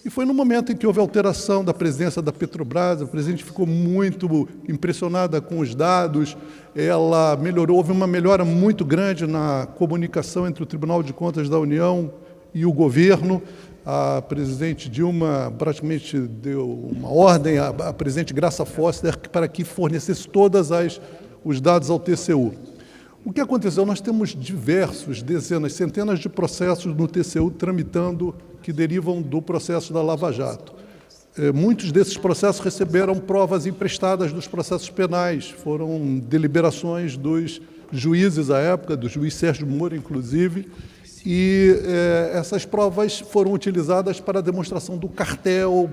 e foi no momento em que houve alteração da presidência da Petrobras. A presidente ficou muito impressionada com os dados, ela melhorou, houve uma melhora muito grande na comunicação entre o Tribunal de Contas da União e o governo. A presidente Dilma praticamente deu uma ordem à presidente Graça Foster para que fornecesse todos os dados ao TCU. O que aconteceu? Nós temos dezenas, centenas de processos no TCU tramitando que derivam do processo da Lava Jato. Muitos desses processos receberam provas emprestadas dos processos penais, foram deliberações dos juízes à época, do juiz Sérgio Moro, inclusive, e essas provas foram utilizadas para a demonstração do cartel,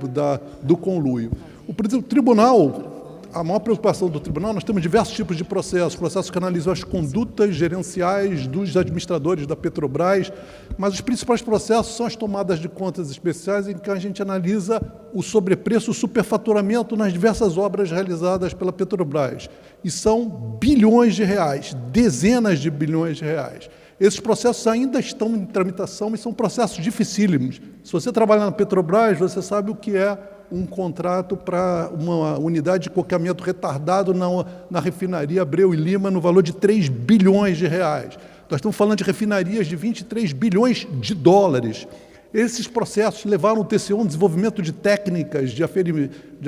do conluio. O tribunal, a maior preocupação do tribunal, nós temos diversos tipos de processos que analisam as condutas gerenciais dos administradores da Petrobras, mas os principais processos são as tomadas de contas especiais, em que a gente analisa o sobrepreço, o superfaturamento nas diversas obras realizadas pela Petrobras. E são bilhões de reais, dezenas de bilhões de reais. Esses processos ainda estão em tramitação e são processos dificílimos. Se você trabalha na Petrobras, você sabe o que é um contrato para uma unidade de coqueamento retardado na refinaria Abreu e Lima no valor de 3 bilhões de reais. Nós estamos falando de refinarias de 23 bilhões de dólares. Esses processos levaram o TCU a um desenvolvimento de técnicas de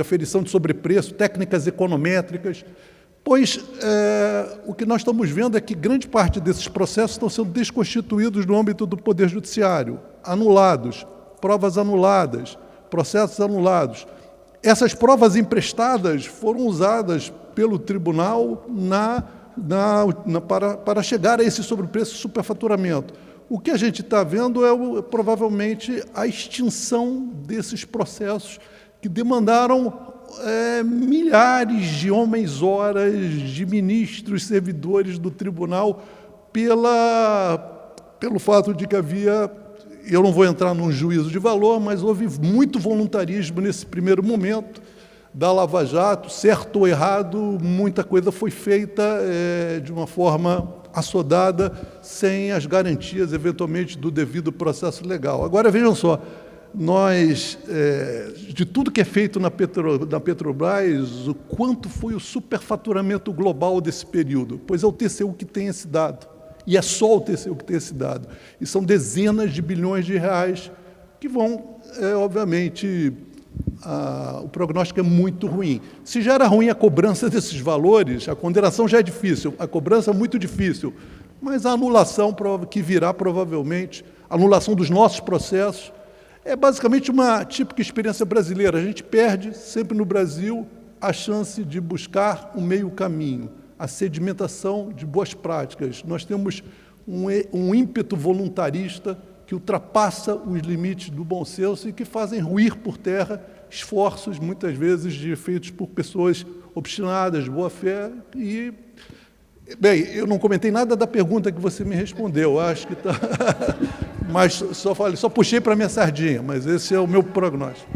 aferição de sobrepreço, técnicas econométricas, pois o que nós estamos vendo é que grande parte desses processos estão sendo desconstituídos no âmbito do Poder Judiciário, anulados, provas anuladas, processos anulados. essas provas emprestadas foram usadas pelo tribunal para chegar a esse sobrepreço e superfaturamento. O que a gente está vendo é provavelmente a extinção desses processos que demandaram milhares de homens-horas, de ministros, servidores do tribunal, pelo fato de que havia, eu não vou entrar num juízo de valor, mas houve muito voluntarismo nesse primeiro momento da Lava Jato, certo ou errado, muita coisa foi feita de uma forma assodada, sem as garantias, eventualmente, do devido processo legal. Agora, vejam só, nós, de tudo que é feito na Petrobras, o quanto foi o superfaturamento global desse período? Pois é o TCU que tem esse dado, e é só o TCU que tem esse dado. E são dezenas de bilhões de reais que vão, obviamente, o prognóstico é muito ruim. Se já era ruim a cobrança desses valores, a condenação já é difícil, a cobrança é muito difícil, mas a anulação que virá provavelmente, a anulação dos nossos processos, é basicamente uma típica experiência brasileira. A gente perde sempre no Brasil a chance de buscar um meio caminho, a sedimentação de boas práticas. Nós temos um ímpeto voluntarista que ultrapassa os limites do bom senso e que fazem ruir por terra esforços, muitas vezes, feitos por pessoas obstinadas, de boa fé. E, bem, eu não comentei nada da pergunta que você me respondeu, acho que está... Mas só puxei para a minha sardinha, mas esse é o meu prognóstico.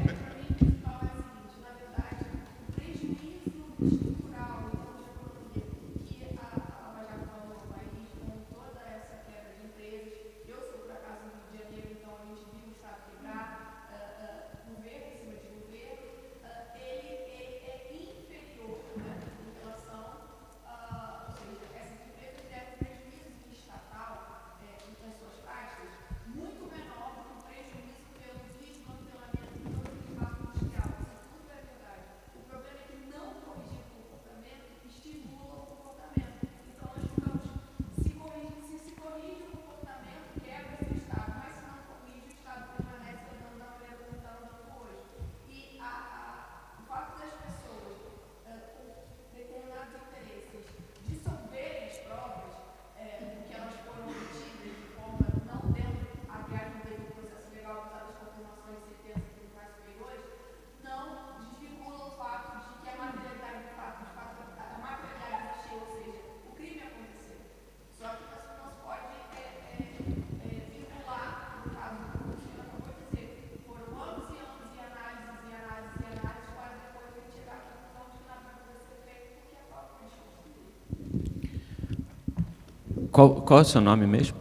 Qual é o seu nome mesmo?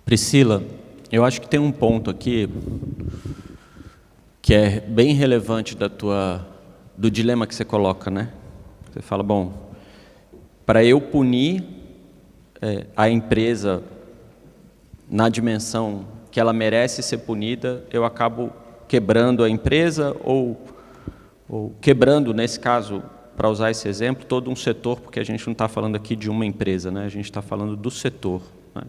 Priscila, eu acho que tem um ponto aqui que é bem relevante do dilema que você coloca, né? Você fala, bom, para eu punir a empresa na dimensão que ela merece ser punida, eu acabo quebrando a empresa ou quebrando, nesse caso, para usar esse exemplo, todo um setor, porque a gente não está falando aqui de uma empresa, né? A gente está falando do setor, né?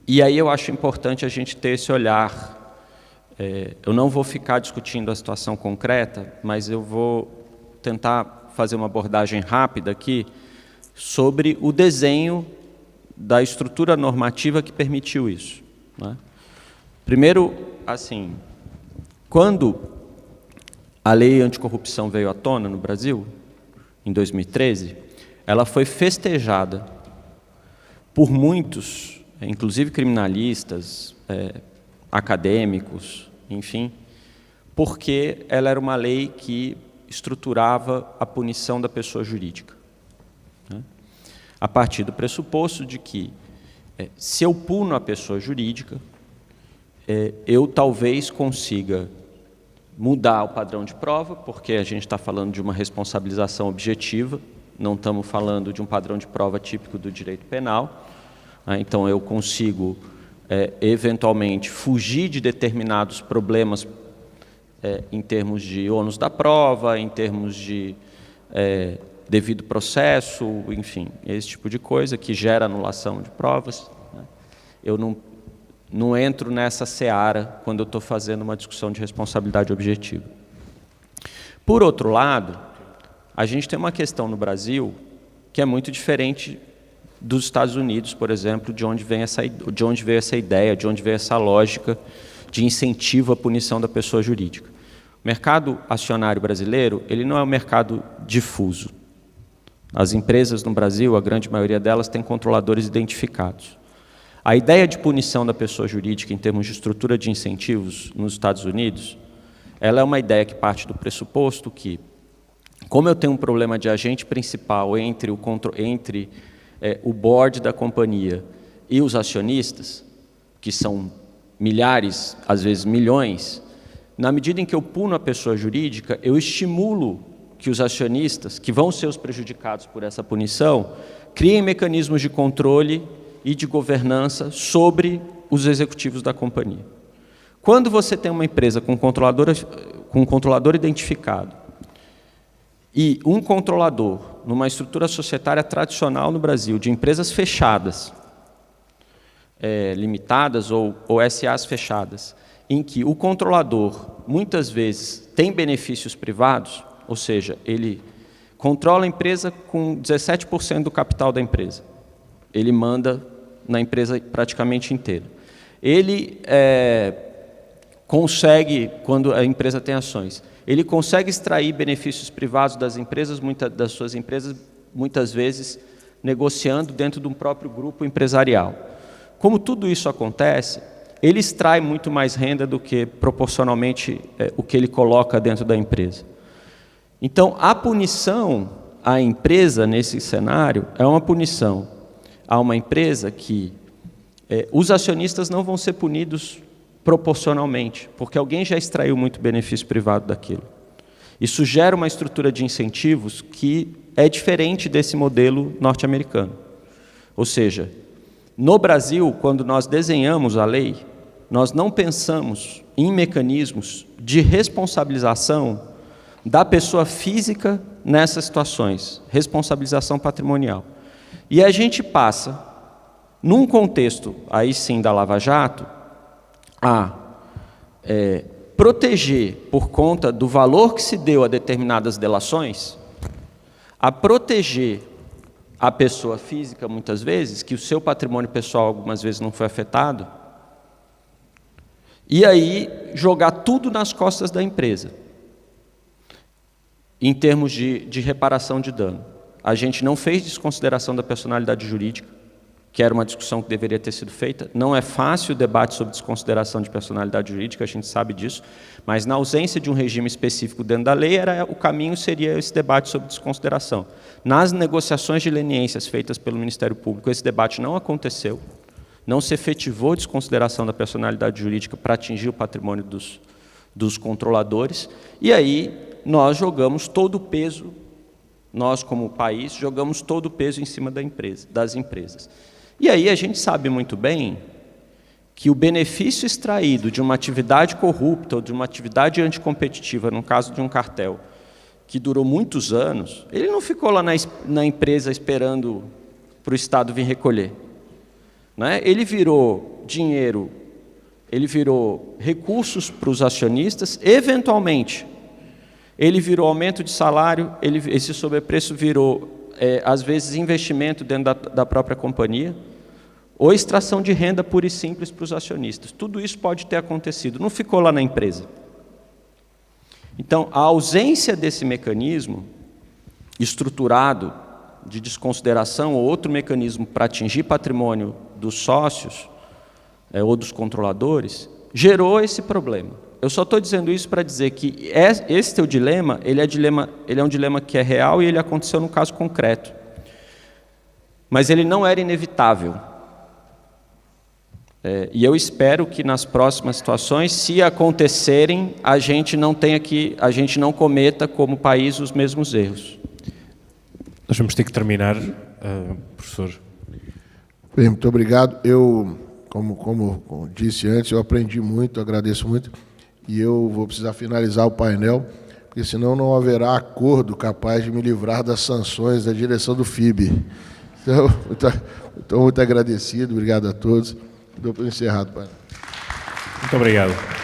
E aí eu acho importante a gente ter esse olhar. Eu não vou ficar discutindo a situação concreta, mas eu vou tentar fazer uma abordagem rápida aqui sobre o desenho da estrutura normativa que permitiu isso, né? Primeiro, assim, quando a lei anticorrupção veio à tona no Brasil, em 2013, ela foi festejada por muitos, inclusive criminalistas, acadêmicos, enfim, porque ela era uma lei que estruturava a punição da pessoa jurídica, né? A partir do pressuposto de que, se eu puno a pessoa jurídica, eu talvez consiga mudar o padrão de prova, porque a gente está falando de uma responsabilização objetiva, não estamos falando de um padrão de prova típico do direito penal, né? Então, eu consigo, eventualmente, fugir de determinados problemas em termos de ônus da prova, em termos de devido processo, enfim, esse tipo de coisa que gera anulação de provas, né? Eu não entro nessa seara quando eu estou fazendo uma discussão de responsabilidade objetiva. Por outro lado, a gente tem uma questão no Brasil que é muito diferente dos Estados Unidos, por exemplo, de onde veio essa ideia, de onde veio essa lógica de incentivo à punição da pessoa jurídica. O mercado acionário brasileiro, ele não é um mercado difuso. As empresas no Brasil, a grande maioria delas, tem controladores identificados. A ideia de punição da pessoa jurídica em termos de estrutura de incentivos nos Estados Unidos, ela é uma ideia que parte do pressuposto que, como eu tenho um problema de agente principal entre o board da companhia e os acionistas, que são milhares, às vezes milhões, na medida em que eu puno a pessoa jurídica, eu estimulo que os acionistas, que vão ser os prejudicados por essa punição, criem mecanismos de controle e de governança sobre os executivos da companhia. Quando você tem uma empresa com um controlador identificado e um controlador numa estrutura societária tradicional no Brasil, de empresas fechadas, limitadas ou SAs fechadas, em que o controlador, muitas vezes, tem benefícios privados, ou seja, ele controla a empresa com 17% do capital da empresa. Ele manda na empresa praticamente inteira. Ele consegue, quando a empresa tem ações, ele consegue extrair benefícios privados das suas empresas, muitas vezes negociando dentro de um próprio grupo empresarial. Como tudo isso acontece, ele extrai muito mais renda do que proporcionalmente o que ele coloca dentro da empresa. Então, a punição à empresa nesse cenário é uma punição a uma empresa que os acionistas não vão ser punidos proporcionalmente, porque alguém já extraiu muito benefício privado daquilo. Isso gera uma estrutura de incentivos que é diferente desse modelo norte-americano. Ou seja, no Brasil, quando nós desenhamos a lei, nós não pensamos em mecanismos de responsabilização da pessoa física nessas situações, responsabilização patrimonial. E a gente passa, num contexto, aí sim, da Lava Jato, a proteger, por conta do valor que se deu a determinadas delações, a proteger a pessoa física, muitas vezes, que o seu patrimônio pessoal algumas vezes não foi afetado, e aí jogar tudo nas costas da empresa, em termos de reparação de dano. A gente não fez desconsideração da personalidade jurídica, que era uma discussão que deveria ter sido feita. Não é fácil o debate sobre desconsideração de personalidade jurídica, a gente sabe disso, mas na ausência de um regime específico dentro da lei, o caminho seria esse debate sobre desconsideração. Nas negociações de leniências feitas pelo Ministério Público, esse debate não aconteceu, não se efetivou desconsideração da personalidade jurídica para atingir o patrimônio dos controladores, e aí nós jogamos todo o peso, nós como país, jogamos todo o peso em cima das empresas. E aí a gente sabe muito bem que o benefício extraído de uma atividade corrupta ou de uma atividade anticompetitiva, no caso de um cartel, que durou muitos anos, ele não ficou lá na empresa esperando para o Estado vir recolher. Né? Ele virou dinheiro, ele virou recursos para os acionistas, eventualmente, ele virou aumento de salário, esse sobrepreço virou, às vezes, investimento dentro da própria companhia, ou extração de renda pura e simples para os acionistas. Tudo isso pode ter acontecido, não ficou lá na empresa. Então, a ausência desse mecanismo estruturado de desconsideração ou outro mecanismo para atingir patrimônio dos sócios ou dos controladores, gerou esse problema. Eu só estou dizendo isso para dizer que esse teu dilema, ele é um dilema que é real e ele aconteceu num caso concreto. Mas ele não era inevitável. E eu espero que nas próximas situações, se acontecerem, a gente não cometa como país os mesmos erros. Nós vamos ter que terminar, professor. Bem, muito obrigado. Eu, como disse antes, eu aprendi muito, agradeço muito. E eu vou precisar finalizar o painel, porque senão não haverá acordo capaz de me livrar das sanções da direção do FIB. Então, muito agradecido, obrigado a todos. Dou por encerrado, painel. Muito obrigado.